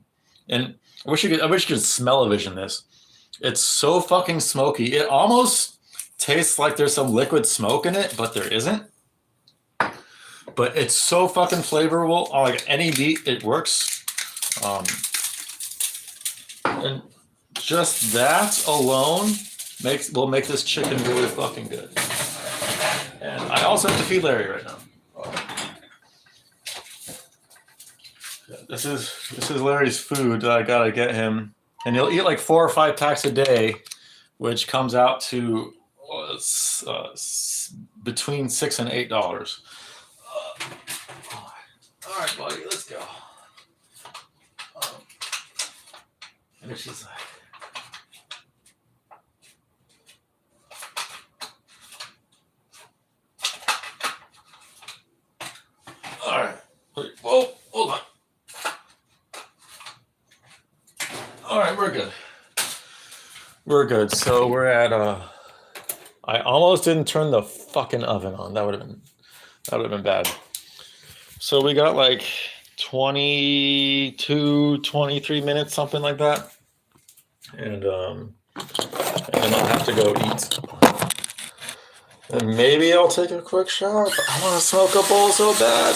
I wish you could smell vision this. It's so fucking smoky. It almost tastes like there's some liquid smoke in it, but there isn't. But it's so fucking flavorful. Like any meat, it works. And just that alone will make this chicken really fucking good. And I also have to feed Larry right now. This is Larry's food that I gotta get him, and he'll eat like 4 or 5 packs a day, which comes out to between $6 and $8. All right, buddy, let's go. And she's like, all right. Whoa, hold on. All right, we're good. We're good. So we're at I almost didn't turn the fucking oven on. That would have been bad. So we got like 22, 23 minutes, something like that. And then I'll have to go eat. And maybe I'll take a quick shower. But I want to smoke a bowl so bad.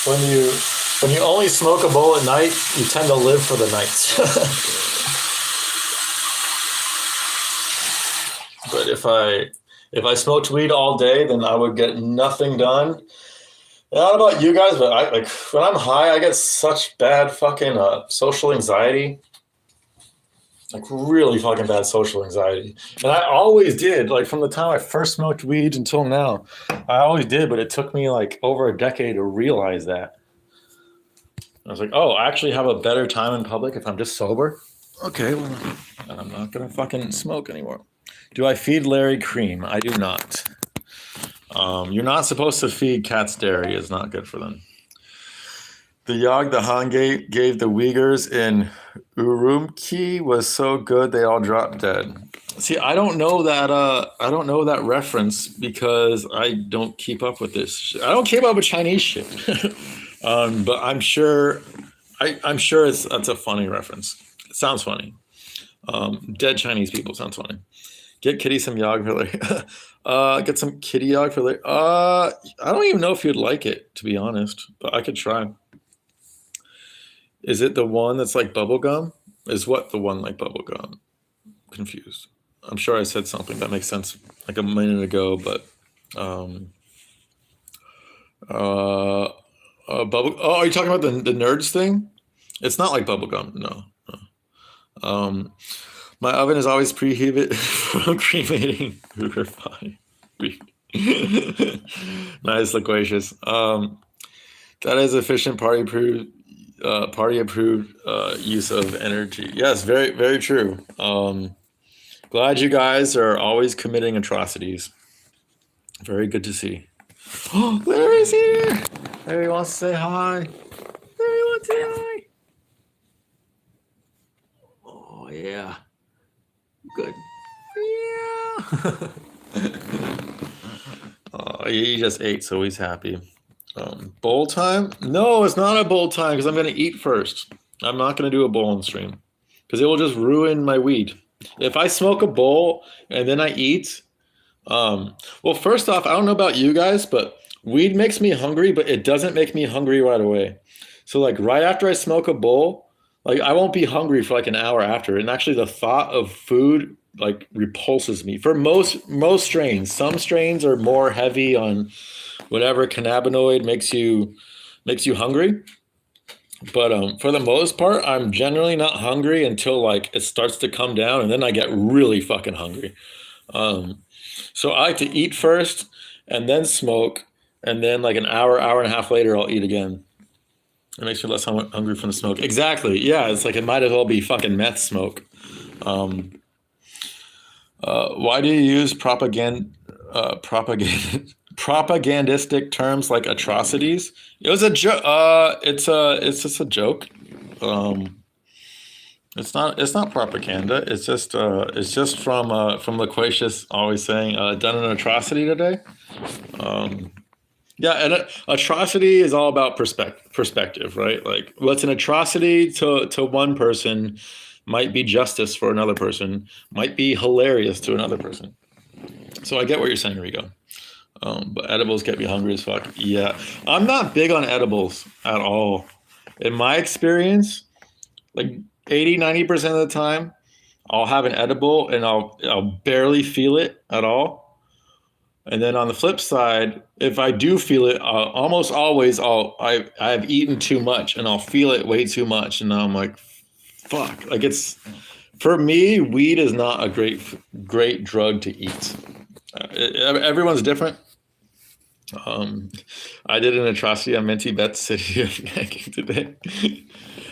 When you only smoke a bowl at night, you tend to live for the night. But if I smoked weed all day, then I would get nothing done. I don't know about you guys, but when I'm high, I get such bad fucking social anxiety. Like really fucking bad social anxiety. And I always did, like from the time I first smoked weed until now. I always did, but it took me like over a decade to realize that. I was like, oh, I actually have a better time in public if I'm just sober. Okay, well, I'm not going to fucking smoke anymore. Do I feed Larry cream? I do not. You're not supposed to feed cats dairy. It's not good for them. The yog the Han gave the Uyghurs in Urumqi was so good they all dropped dead. See, I don't know that reference because I don't keep up with this. I don't keep up with Chinese shit. But I'm sure that's a funny reference. It sounds funny. Dead Chinese people sounds funny. Get Kitty some yog for Larry. Get some kitty yog for Larry. I don't even know if you'd like it, to be honest, but I could try. Is it the one that's like bubblegum? Is what the one like bubblegum? Confused. I'm sure I said something that makes sense like a minute ago, but bubble. Oh, are you talking about the Nerds thing? It's not like bubblegum. No. My oven is always preheated from cremating Cougar pie. Nice, loquacious. That is efficient party approved use of energy. Yes, very, very true. Glad you guys are always committing atrocities. Very good to see. Oh, Larry's here. Larry wants to say hi. Did I? Oh, yeah. Good. Yeah. Oh, he just ate, so he's happy. Bowl time? No, it's not a bowl time because I'm going to eat first. I'm not going to do a bowling stream because it will just ruin my weed. If I smoke a bowl and then I eat, well, first off, I don't know about you guys, but weed makes me hungry, but it doesn't make me hungry right away. So, like, right after I smoke a bowl, like, I won't be hungry for like an hour after. And actually, the thought of food like repulses me for most strains. Some strains are more heavy on whatever cannabinoid makes you hungry. But for the most part, I'm generally not hungry until like it starts to come down, and then I get really fucking hungry. Um, so I like to eat first, and then smoke, and then like an hour and a half later, I'll eat again. It makes me less hungry from the smoke. Exactly. Yeah, it's like it might as well be fucking meth smoke. Um, why do you use propagandistic terms like atrocities? It was a joke. It's just a joke. Um, it's not propaganda. It's just from Loquacious always saying done an atrocity today. Um, yeah, and atrocity is all about perspective, right? Like what's an atrocity to one person might be justice for another person, might be hilarious to another person. So I get what you're saying, Rico. But edibles get me hungry as fuck. Yeah, I'm not big on edibles at all. In my experience, like 80, 90% of the time, I'll have an edible and I'll barely feel it at all. And then on the flip side, if I do feel it, almost always I've eaten too much and I'll feel it way too much, and now I'm like, fuck. Like it's for me, weed is not a great drug to eat. Everyone's different. Um, I did an atrocity on Minty Bet's City of Nagging today.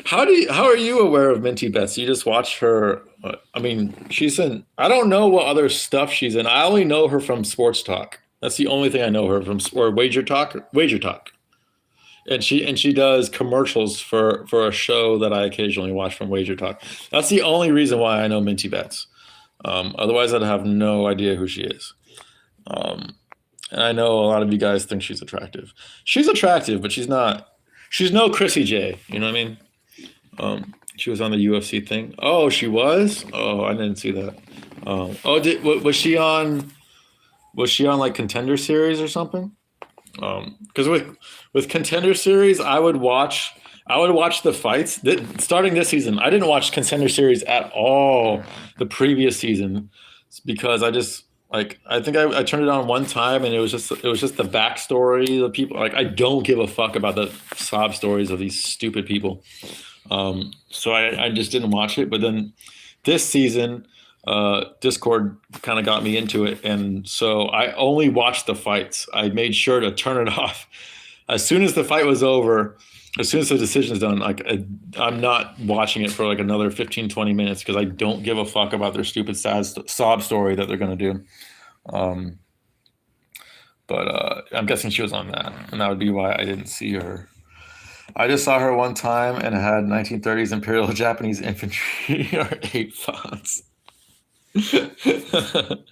How are you aware of Minty Betts? You just watch her. I mean, she's in. I don't know what other stuff she's in. I only know her from Sports Talk. That's the only thing I know her from, or Wager Talk. Wager Talk, and she does commercials for a show that I occasionally watch from Wager Talk. That's the only reason why I know Minty Betts. Otherwise, I'd have no idea who she is. Um, and I know a lot of you guys think she's attractive. She's attractive, but she's not. She's no Chrissy J. You know what I mean? She was on the UFC thing. Oh, she was. Oh, I didn't see that. Was she on? Was she on like Contender Series or something? Because with Contender Series, I would watch. I would watch the fights starting this season. I didn't watch Contender Series at all the previous season because I just like I think I turned it on one time and it was just the backstory. The people like I don't give a fuck about the sob stories of these stupid people. So I just didn't watch it. But then this season, Discord kind of got me into it, and so I only watched the fights. I made sure to turn it off as soon as the fight was over. As soon as the decision is done, like I'm not watching it for like another 15, 20 minutes because I don't give a fuck about their stupid sad sob story that they're going to do. Um, but I'm guessing she was on that, and that would be why I didn't see her. I just saw her one time and it had 1930s Imperial Japanese infantry or 8 fonts. The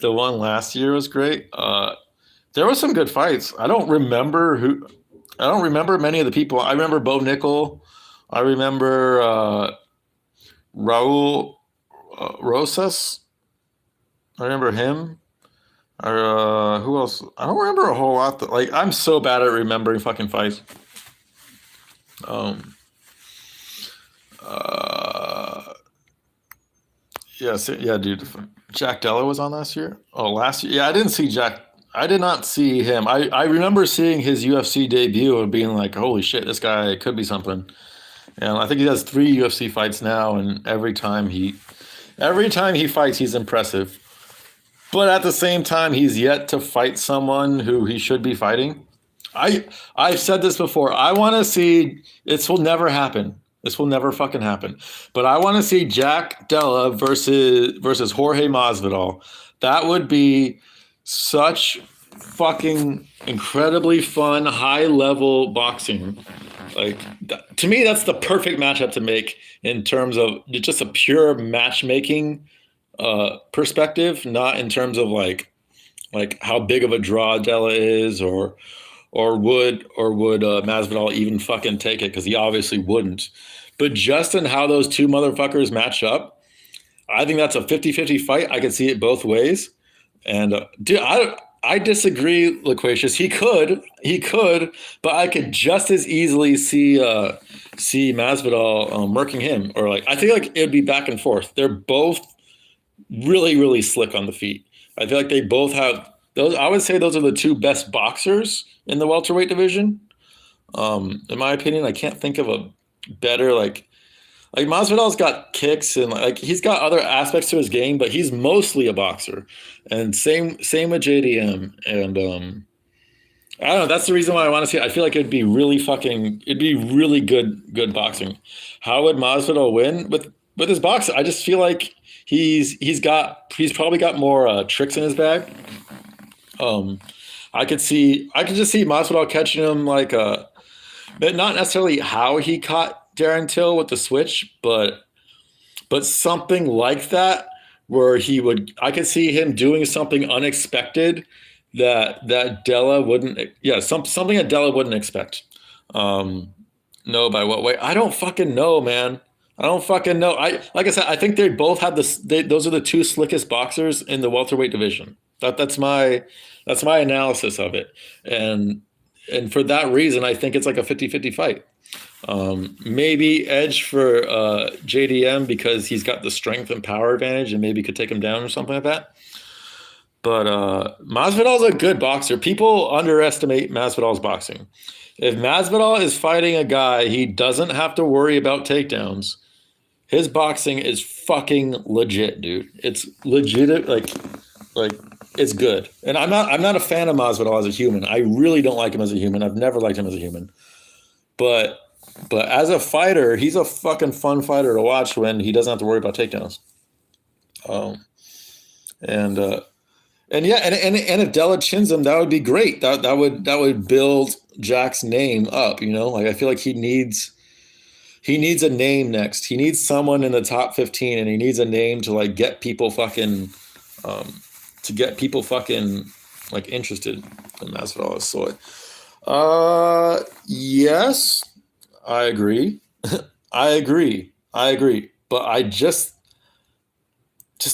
one last year was great. There were some good fights. I don't remember many of the people. I remember Bo Nickel. I remember Raul Rosas. I remember him. Who else? I don't remember a whole lot. Like I'm so bad at remembering fucking fights. Um, uh, yeah, dude. Jack Della was on last year. Oh, last year. Yeah, I didn't see Jack. I did not see him. I remember seeing his UFC debut and being like, holy shit, this guy could be something. And I think he has 3 UFC fights now, and every time he fights, he's impressive. But at the same time, he's yet to fight someone who he should be fighting. I've said this before. I want to see. This will never happen. This will never fucking happen. But I want to see Jack Della versus Jorge Masvidal. That would be such fucking incredibly fun, high level boxing. Like to me, that's the perfect matchup to make in terms of just a pure matchmaking perspective, not in terms of like how big of a draw Della is, or would Masvidal even fucking take it? Because he obviously wouldn't. But just in how those two motherfuckers match up, I think that's a 50-50 fight. I could see it both ways. And dude, I disagree, Loquacious. He could, but I could just as easily see Masvidal murking him, or like I think like it'd be back and forth. They're both really really slick on the feet. I feel like they both have those. I would say those are the two best boxers in the welterweight division. In my opinion, I can't think of a better like Masvidal's got kicks and like he's got other aspects to his game, but he's mostly a boxer. And same with JDM. And I don't know. That's the reason why I want to see it. I feel like it'd be really good boxing. How would Masvidal win with his boxing? I just feel like he's probably got more tricks in his bag. Um, I could just see Masvidal catching him but not necessarily how he caught Darren Till with the switch, but something like that where I could see him doing something unexpected that Della wouldn't, yeah, something that Della wouldn't expect. No, by what way? I don't fucking know, man. I don't fucking know. Like I said, I think they both have those are the two slickest boxers in the welterweight division. That's my analysis of it. And for that reason, I think it's like a 50-50 fight. Maybe edge for JDM because he's got the strength and power advantage and maybe could take him down or something like that. But Masvidal's a good boxer. People underestimate Masvidal's boxing. If Masvidal is fighting a guy he doesn't have to worry about takedowns, his boxing is fucking legit, dude. It's legit, like it's good. And I'm not a fan of Masvidal as a human. I really don't like him as a human. I've never liked him as a human. But as a fighter, he's a fucking fun fighter to watch when he doesn't have to worry about takedowns. And yeah, and if Della chins him, that would be great. That would build Jack's name up. You know, like I feel like he needs a name next. He needs someone in the top 15, and he needs a name to like get people fucking like interested in Masvidal. So, yes, I agree. I agree. But I just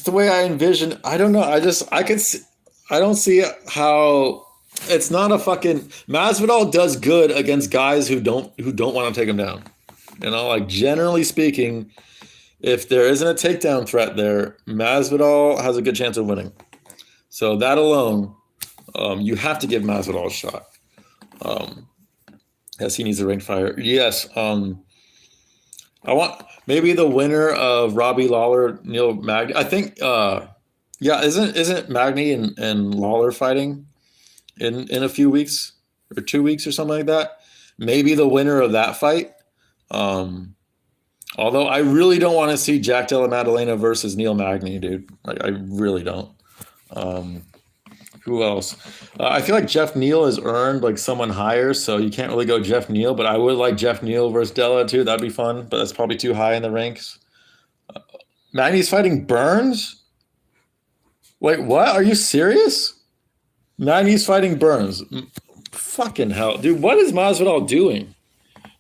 the way I envision, I don't know. I don't see how it's not a fucking Masvidal does good against guys who don't want to take him down. You know, like generally speaking, if there isn't a takedown threat there, Masvidal has a good chance of winning. So that alone, you have to give Masvidal a shot. Yes, he needs a ranked fighter. Yes. I want maybe the winner of Robbie Lawler, Neil Magny. I think, yeah, isn't Magny and Lawler fighting in a few weeks or 2 weeks or something like that? Maybe the winner of that fight. Although I really don't want to see Jack Della Maddalena versus Neil Magny, dude. Like I really don't. Who else? I feel like Jeff Neal has earned like someone higher, so you can't really go Jeff Neal. But I would like Jeff Neal versus Della too. That'd be fun, but that's probably too high in the ranks. Magny's fighting Burns. Wait, what? Are you serious? Magny's fighting Burns. Fucking hell, dude! What is Masvidal doing?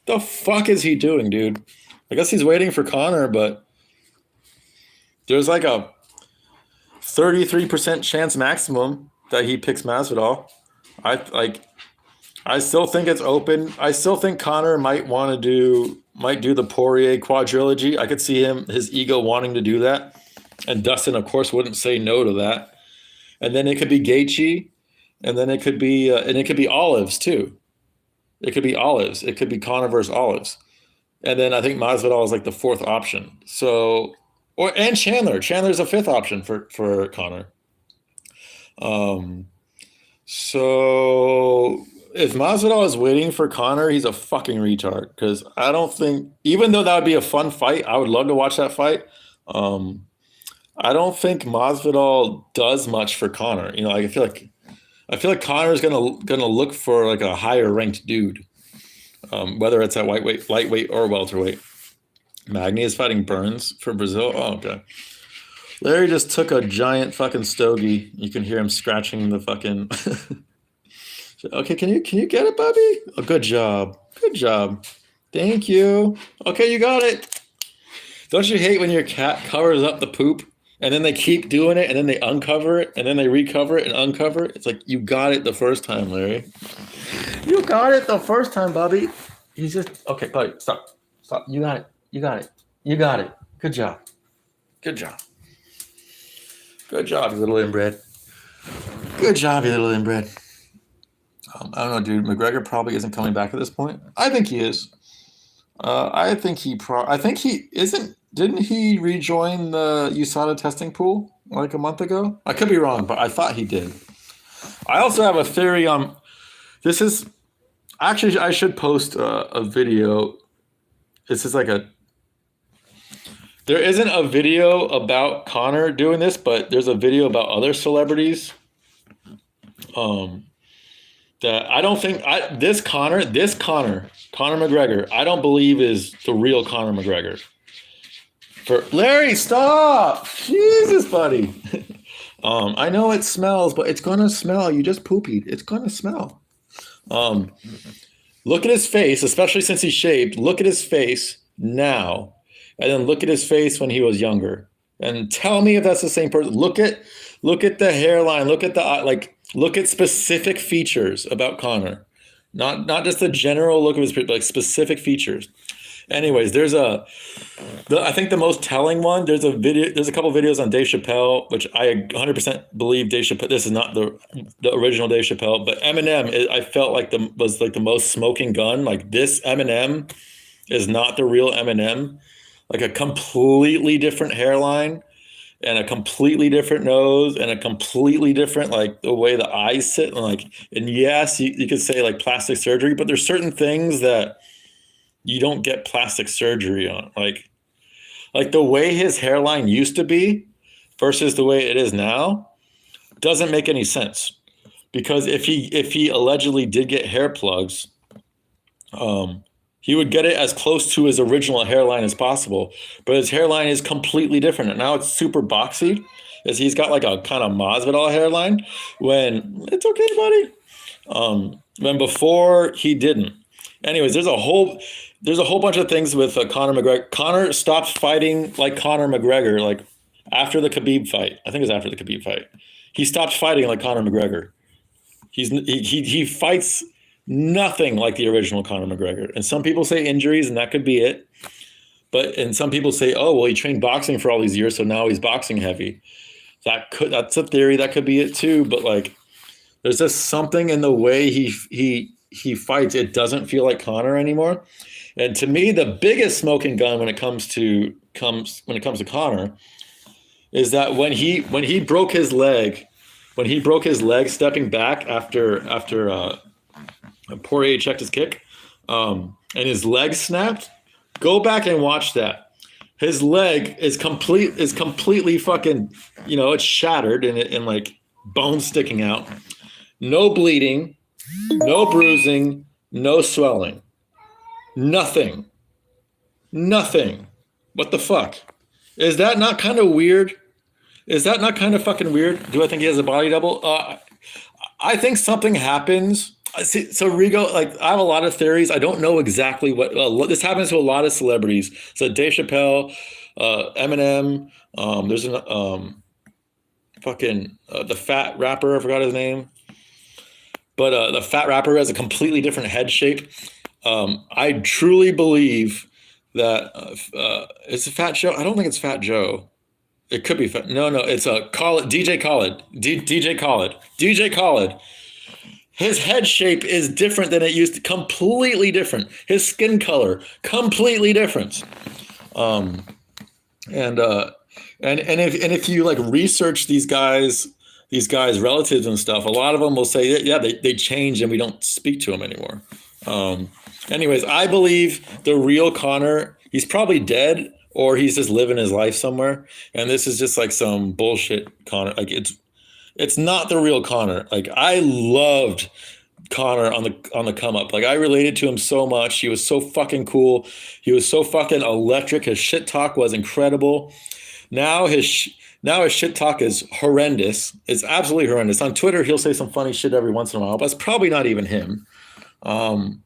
The fuck is he doing, dude? I guess he's waiting for Conor, but there's like a 33% chance maximum that he picks Masvidal. I still think it's open. I still think Conor might do the Poirier quadrilogy. I could see his ego wanting to do that. And Dustin, of course, wouldn't say no to that. And then it could be Gaethje, and then it could be Olives too. It could be Olives. It could be Conor versus Olives. And then I think Masvidal is like the fourth option. So and Chandler. Chandler's a fifth option for Conor. So if Masvidal is waiting for Conor, he's a fucking retard. Because I don't think, even though that would be a fun fight, I would love to watch that fight. I don't think Masvidal does much for Conor. You know, I feel I feel like Connor's gonna look for like a higher ranked dude, whether it's at lightweight, or welterweight. Magny is fighting Burns for Brazil. Oh, okay. Larry just took a giant fucking stogie. You can hear him scratching the fucking. Okay, can you get it, Bobby? Oh, good job. Good job. Thank you. Okay, you got it. Don't you hate when your cat covers up the poop and then they keep doing it and then they uncover it and then they recover it and uncover it? It's like you got it the first time, Larry. You got it the first time, Bobby. He's just okay, buddy. Stop. Stop. You got it. You got it. You got it. Good job. Good job. Good job, you little inbred. Good job, you little inbred. I don't know, dude. McGregor probably isn't coming back at this point. I think he is. I think he isn't. Didn't he rejoin the USADA testing pool like a month ago? I could be wrong, but I thought he did. I also have a theory on this. Is actually I should post a video. This is like a. There isn't a video about Conor doing this, but there's a video about other celebrities. That I don't think Conor McGregor, I don't believe is the real Conor McGregor. For Larry, stop! Jesus, buddy. I know it smells, but it's gonna smell. You just poopied. It's gonna smell. Look at his face, especially since he's shaved. Look at his face now, and then look at his face when he was younger, and tell me if that's the same person. Look at the hairline. Look at the like. Look at specific features about Conor, not just the general look of his, like specific features. Anyways, I think the most telling one. There's a video. There's a couple videos on Dave Chappelle, which I 100% believe Dave Chappelle. This is not the original Dave Chappelle, but Eminem. I felt like was like the most smoking gun. Like this Eminem is not the real Eminem. Like a completely different hairline. And a completely different nose and a completely different, like the way the eyes sit. And yes, you could say like plastic surgery, but there's certain things that you don't get plastic surgery on. Like the way his hairline used to be versus the way it is now doesn't make any sense. Because if he allegedly did get hair plugs, he would get it as close to his original hairline as possible, but his hairline is completely different. And now it's super boxy, as he's got like a kind of Masvidal hairline. When it's okay, buddy. When before he didn't. Anyways, there's a whole bunch of things with Conor McGregor. Conor stopped fighting like Conor McGregor, like after the Khabib fight. I think it was after the Khabib fight. He stopped fighting like Conor McGregor. He fights nothing like the original Conor McGregor. And some people say injuries, and that could be it. And some people say, oh, well, he trained boxing for all these years, so now he's boxing heavy. That's a theory. That could be it too. But like, there's just something in the way he fights. It doesn't feel like Conor anymore. And to me, the biggest smoking gun when it comes to Conor is that when he broke his leg stepping back after Poirier checked his kick, and his leg snapped. Go back and watch that. His leg is completely fucking, it's shattered and like bones sticking out. No bleeding, no bruising, no swelling. Nothing. What the fuck? Is that not kind of weird? Is that not kind of fucking weird? Do I think he has a body double? I think something happens. See, so Rigo, like I have a lot of theories. I don't know exactly what this happens to a lot of celebrities. So Dave Chappelle, Eminem. There's the fat rapper. I forgot his name, but the fat rapper has a completely different head shape. I truly believe that it's a Fat Joe. I don't think it's Fat Joe. It could be Fat. No, it's DJ Khaled. His head shape is different than it used to. Completely different. His skin color, completely different. And if you like research these guys' relatives and stuff, a lot of them will say, yeah, they changed and we don't speak to them anymore. Anyways, I believe the real Conor, he's probably dead or he's just living his life somewhere. And this is just like some bullshit Conor. Like It's not the real Connor. Like I loved Connor on the come up. Like I related to him so much. He was so fucking cool. He was so fucking electric. His shit talk was incredible. Now now his shit talk is horrendous. It's absolutely horrendous. On Twitter, he'll say some funny shit every once in a while, but it's probably not even him. Um,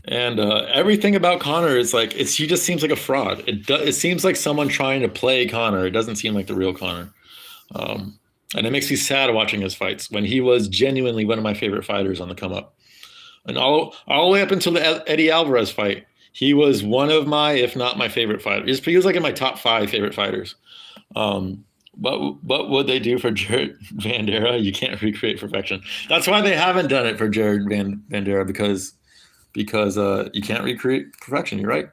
and everything about Connor is like he just seems like a fraud. It seems like someone trying to play Connor. It doesn't seem like the real Connor. Um, and it makes me sad watching his fights when he was genuinely one of my favorite fighters on the come up. And all the way up until the Eddie Alvarez fight, he was one of my, if not my favorite fighters. He was like in my top 5 favorite fighters. What would they do for Jared Vandera? You can't recreate perfection. That's why they haven't done it for Jared Vandera because you can't recreate perfection. You're right.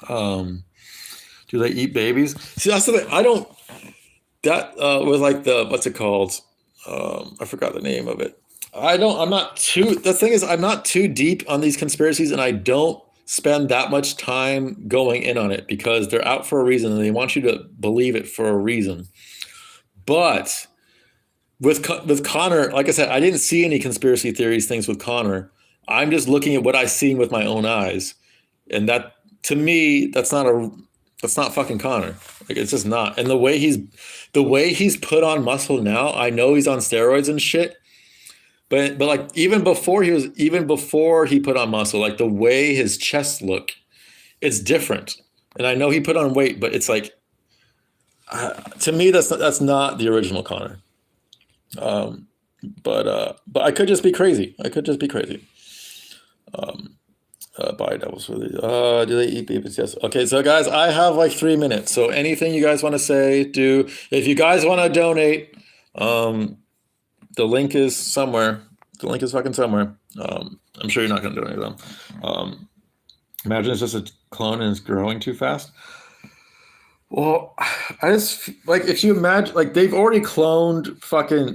Do they eat babies? See, that's the thing. I don't. That was like the what's it called? I forgot the name of it. I'm not too. The thing is, I'm not too deep on these conspiracies, and I don't spend that much time going in on it because they're out for a reason, and they want you to believe it for a reason. But with Connor, like I said, I didn't see any conspiracy theories things with Connor. I'm just looking at what I've seen with my own eyes, and that to me, that's not fucking Connor. Like it's just not. And the way he's put on muscle now, I know he's on steroids and shit. But like even before he put on muscle, like the way his chest look, it's different. And I know he put on weight, but it's like to me that's not the original Connor. But I could just be crazy. I could just be crazy. Buy devils really. Do they eat babies? Yes. Okay, so guys, I have like 3 minutes. So anything you guys want to say, do. If you guys want to donate, the link is somewhere. The link is fucking somewhere. I'm sure you're not going to donate them. Imagine it's just a clone and it's growing too fast. Well, I just like if you imagine like they've already cloned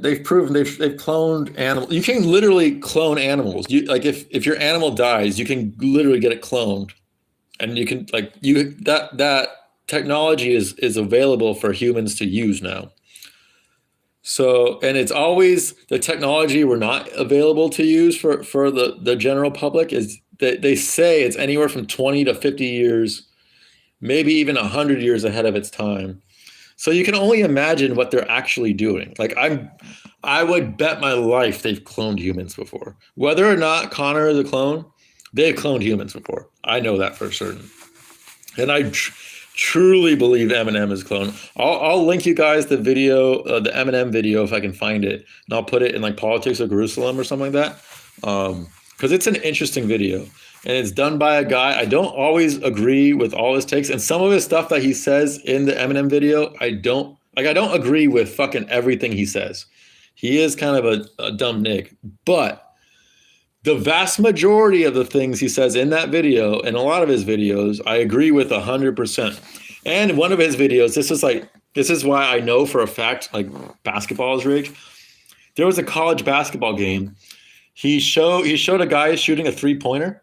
they've proven they've cloned animals. You can literally clone animals. You like if your animal dies, you can literally get it cloned. And you can like that technology is available for humans to use now. So and it's always the technology we're not available to use for the general public is that they say it's anywhere from 20 to 50 years, maybe even 100 years ahead of its time. So you can only imagine what they're actually doing. Like I would bet my life they've cloned humans before. Whether or not Connor is a clone, they've cloned humans before. I know that for certain. And I truly believe Eminem is cloned. I'll link you guys the video, the Eminem video if I can find it, and I'll put it in like Politics of Jerusalem or something like that. Because it's an interesting video. And it's done by a guy. I don't always agree with all his takes. And some of his stuff that he says in the Eminem video, I don't agree with fucking everything he says. He is kind of a dumb nig. But the vast majority of the things he says in that video, and a lot of his videos, I agree with 100%. And one of his videos, this is why I know for a fact, like basketball is rigged. There was a college basketball game. He showed a guy shooting a 3-pointer.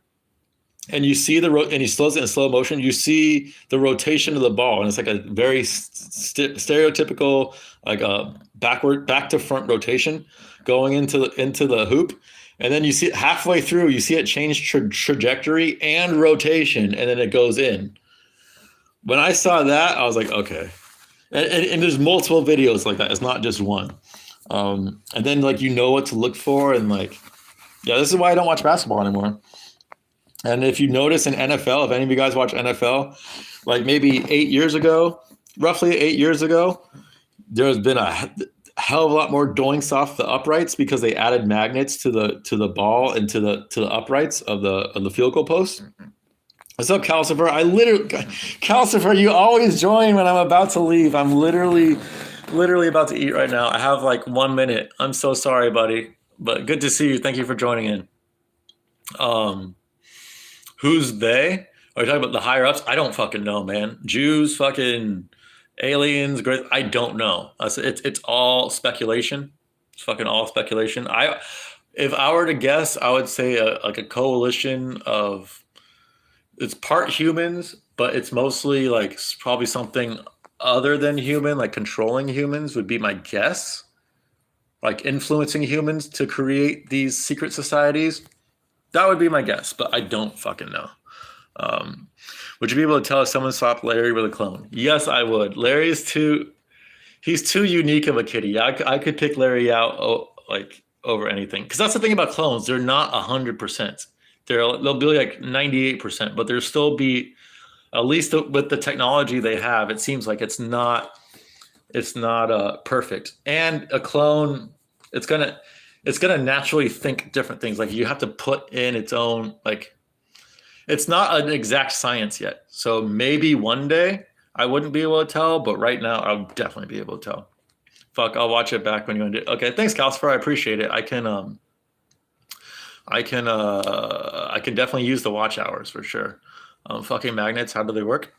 And you see and he slows it in slow motion. You see the rotation of the ball, and it's like a very stereotypical, like a back to front rotation going into the hoop. And then you see it halfway through, you see it change trajectory and rotation, and then it goes in. When I saw that, I was like, okay. And there's multiple videos like that. It's not just one. And then like you know what to look for, and like, yeah, this is why I don't watch basketball anymore. And if you notice in NFL, if any of you guys watch NFL, like maybe roughly 8 years ago, there's been a hell of a lot more doinks off the uprights because they added magnets to the ball and to the uprights of the field goal post. What's up, Calcifer? Calcifer, you always join when I'm about to leave. I'm literally about to eat right now. I have like 1 minute. I'm so sorry, buddy, but good to see you. Thank you for joining in. Who's they? Are you talking about the higher ups? I don't fucking know, man. Jews, fucking aliens, great. I don't know. It's all speculation. It's fucking all speculation. If I were to guess, I would say like a coalition of. It's part humans, but it's mostly like probably something other than human, like controlling humans would be my guess. Like influencing humans to create these secret societies. That would be my guess, but I don't fucking know. Um, would you be able to tell if someone swapped Larry with a clone? Yes, I would. Larry's too. He's too unique of a kitty. I could pick Larry out like over anything. Because that's the thing about clones. They're not 100%. They'll be like 98%, but they'll still be, at least with the technology they have, it seems like it's not perfect. And a clone, it's gonna naturally think different things. Like you have to put in its own, like it's not an exact science yet. So maybe one day I wouldn't be able to tell, but right now I'll definitely be able to tell. Fuck, I'll watch it back when you undo. Okay, thanks, Calcifer. I appreciate it. I can definitely use the watch hours for sure. Fucking magnets, how do they work?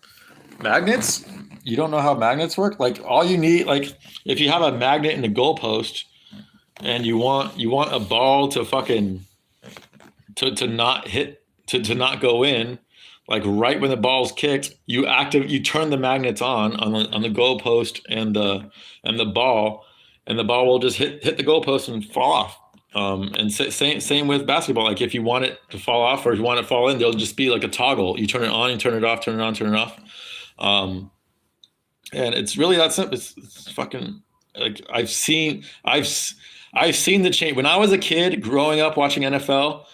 Magnets? You don't know how magnets work? Like all you need, like if you have a magnet in the goalpost and you want a ball to fucking to not hit to not go in, like right when the ball's kicked, you turn the magnets on the goalpost and the ball, and the ball will just hit the goalpost and fall off. And same with basketball. Like if you want it to fall off or you want it to fall in, there'll just be like a toggle. You turn it on, you turn it off, turn it on, turn it off. And it's really that simple. It's fucking like I've seen the change when I was a kid growing up watching NFL.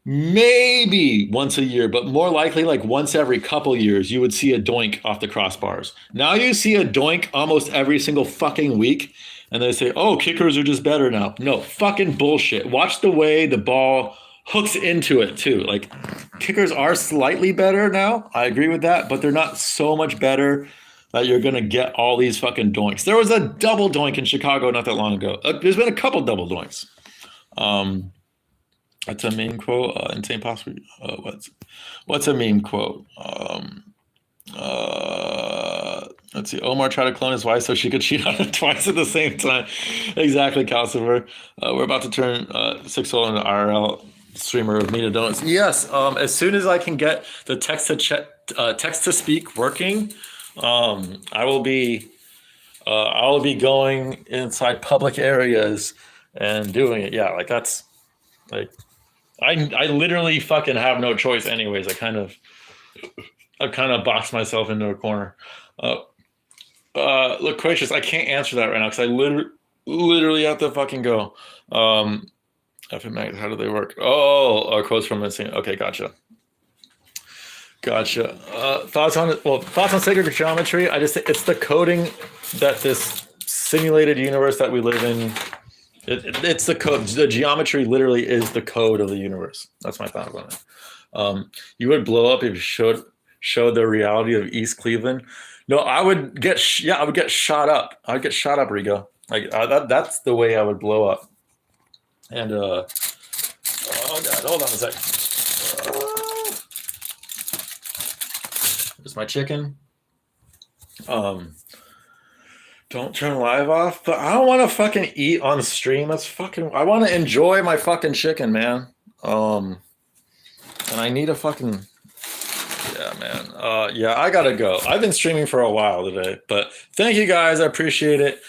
Maybe once a year, but more likely like once every couple years, you would see a doink off the crossbars. Now you see a doink almost every single fucking week, and they say, "Oh, kickers are just better now." No, fucking bullshit. Watch the way the ball hooks into it too. Like kickers are slightly better now. I agree with that, but they're not so much better that you're gonna get all these fucking doinks. There was a double doink in Chicago not that long ago. There's been a couple double doinks. That's a meme quote. Insane possible. What's a meme quote? Let's see. Omar tried to clone his wife so she could cheat on him twice at the same time. Exactly, Calcifer. We're about to turn 6-hole into IRL streamer of Meet Donuts. Yes. As soon as I can get the text to speak working, I will be going inside public areas and doing it. Yeah, like that's like. I literally fucking have no choice anyways. I've kind of boxed myself into a corner. Loquacious, I can't answer that right now because I literally have to fucking go. FMX, how do they work? Oh, quotes from missing. Okay, gotcha. Thoughts on sacred geometry? It's the coding that this simulated universe that we live in. It's the code. The geometry literally is the code of the universe. That's my thought on it. You would blow up if you showed the reality of East Cleveland. No, I would get shot up. I'd get shot up, Rigo. Like that's the way I would blow up. And oh god, hold on a sec. There's my chicken. Don't turn live off, but I don't want to fucking eat on stream. I want to enjoy my fucking chicken, man. And I need a fucking, yeah, man. Yeah, I gotta go. I've been streaming for a while today, but thank you guys. I appreciate it.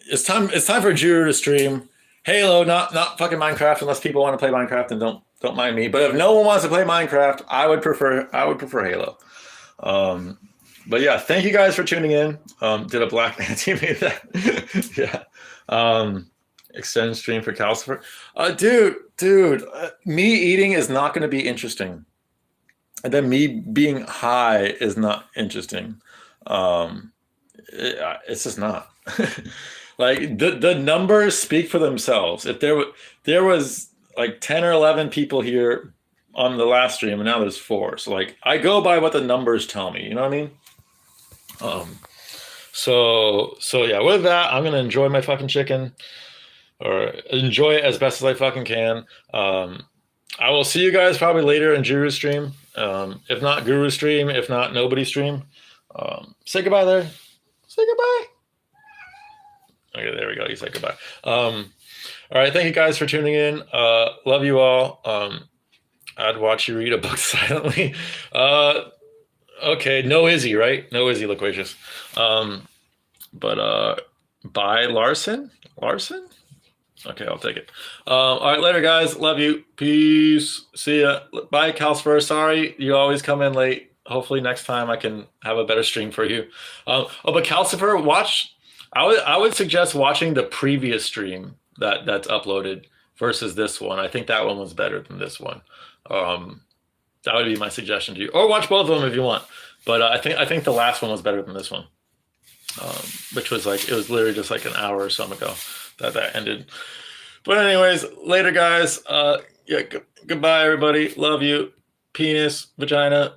It's time for Juru to stream Halo, not fucking Minecraft, unless people want to play Minecraft, and don't mind me. But if no one wants to play Minecraft, I would prefer Halo. But yeah, thank you guys for tuning in. Did a black man team made that? Yeah. Extend stream for Calcifer. Dude, me eating is not going to be interesting. And then me being high is not interesting. It's just not. Like the numbers speak for themselves. If there was like 10 or 11 people here on the last stream, and now there's 4. So like I go by what the numbers tell me. You know what I mean? So yeah, with that, I'm gonna enjoy my fucking chicken, or enjoy it as best as I fucking can. I will see you guys probably later in Juru's stream. If not Guru stream, if not nobody stream. Say goodbye there. Say goodbye. Okay, there we go. You say goodbye. All right, thank you guys for tuning in. Love you all. I'd watch you read a book silently. Okay, no Izzy, right? No Izzy Loquacious. Um, but by Larson? Larson? Okay, I'll take it. All right, later, guys. Love you. Peace. See ya. Bye, Calcifer. Sorry, you always come in late. Hopefully, next time I can have a better stream for you. Oh, but Calcifer, watch. I would suggest watching the previous stream that's uploaded versus this one. I think that one was better than this one. Um, that would be my suggestion to you, or watch both of them if you want. But I think the last one was better than this one, which was like it was literally just like an hour or so ago that ended. But anyways, later, guys. Yeah, goodbye, everybody. Love you. Penis, vagina,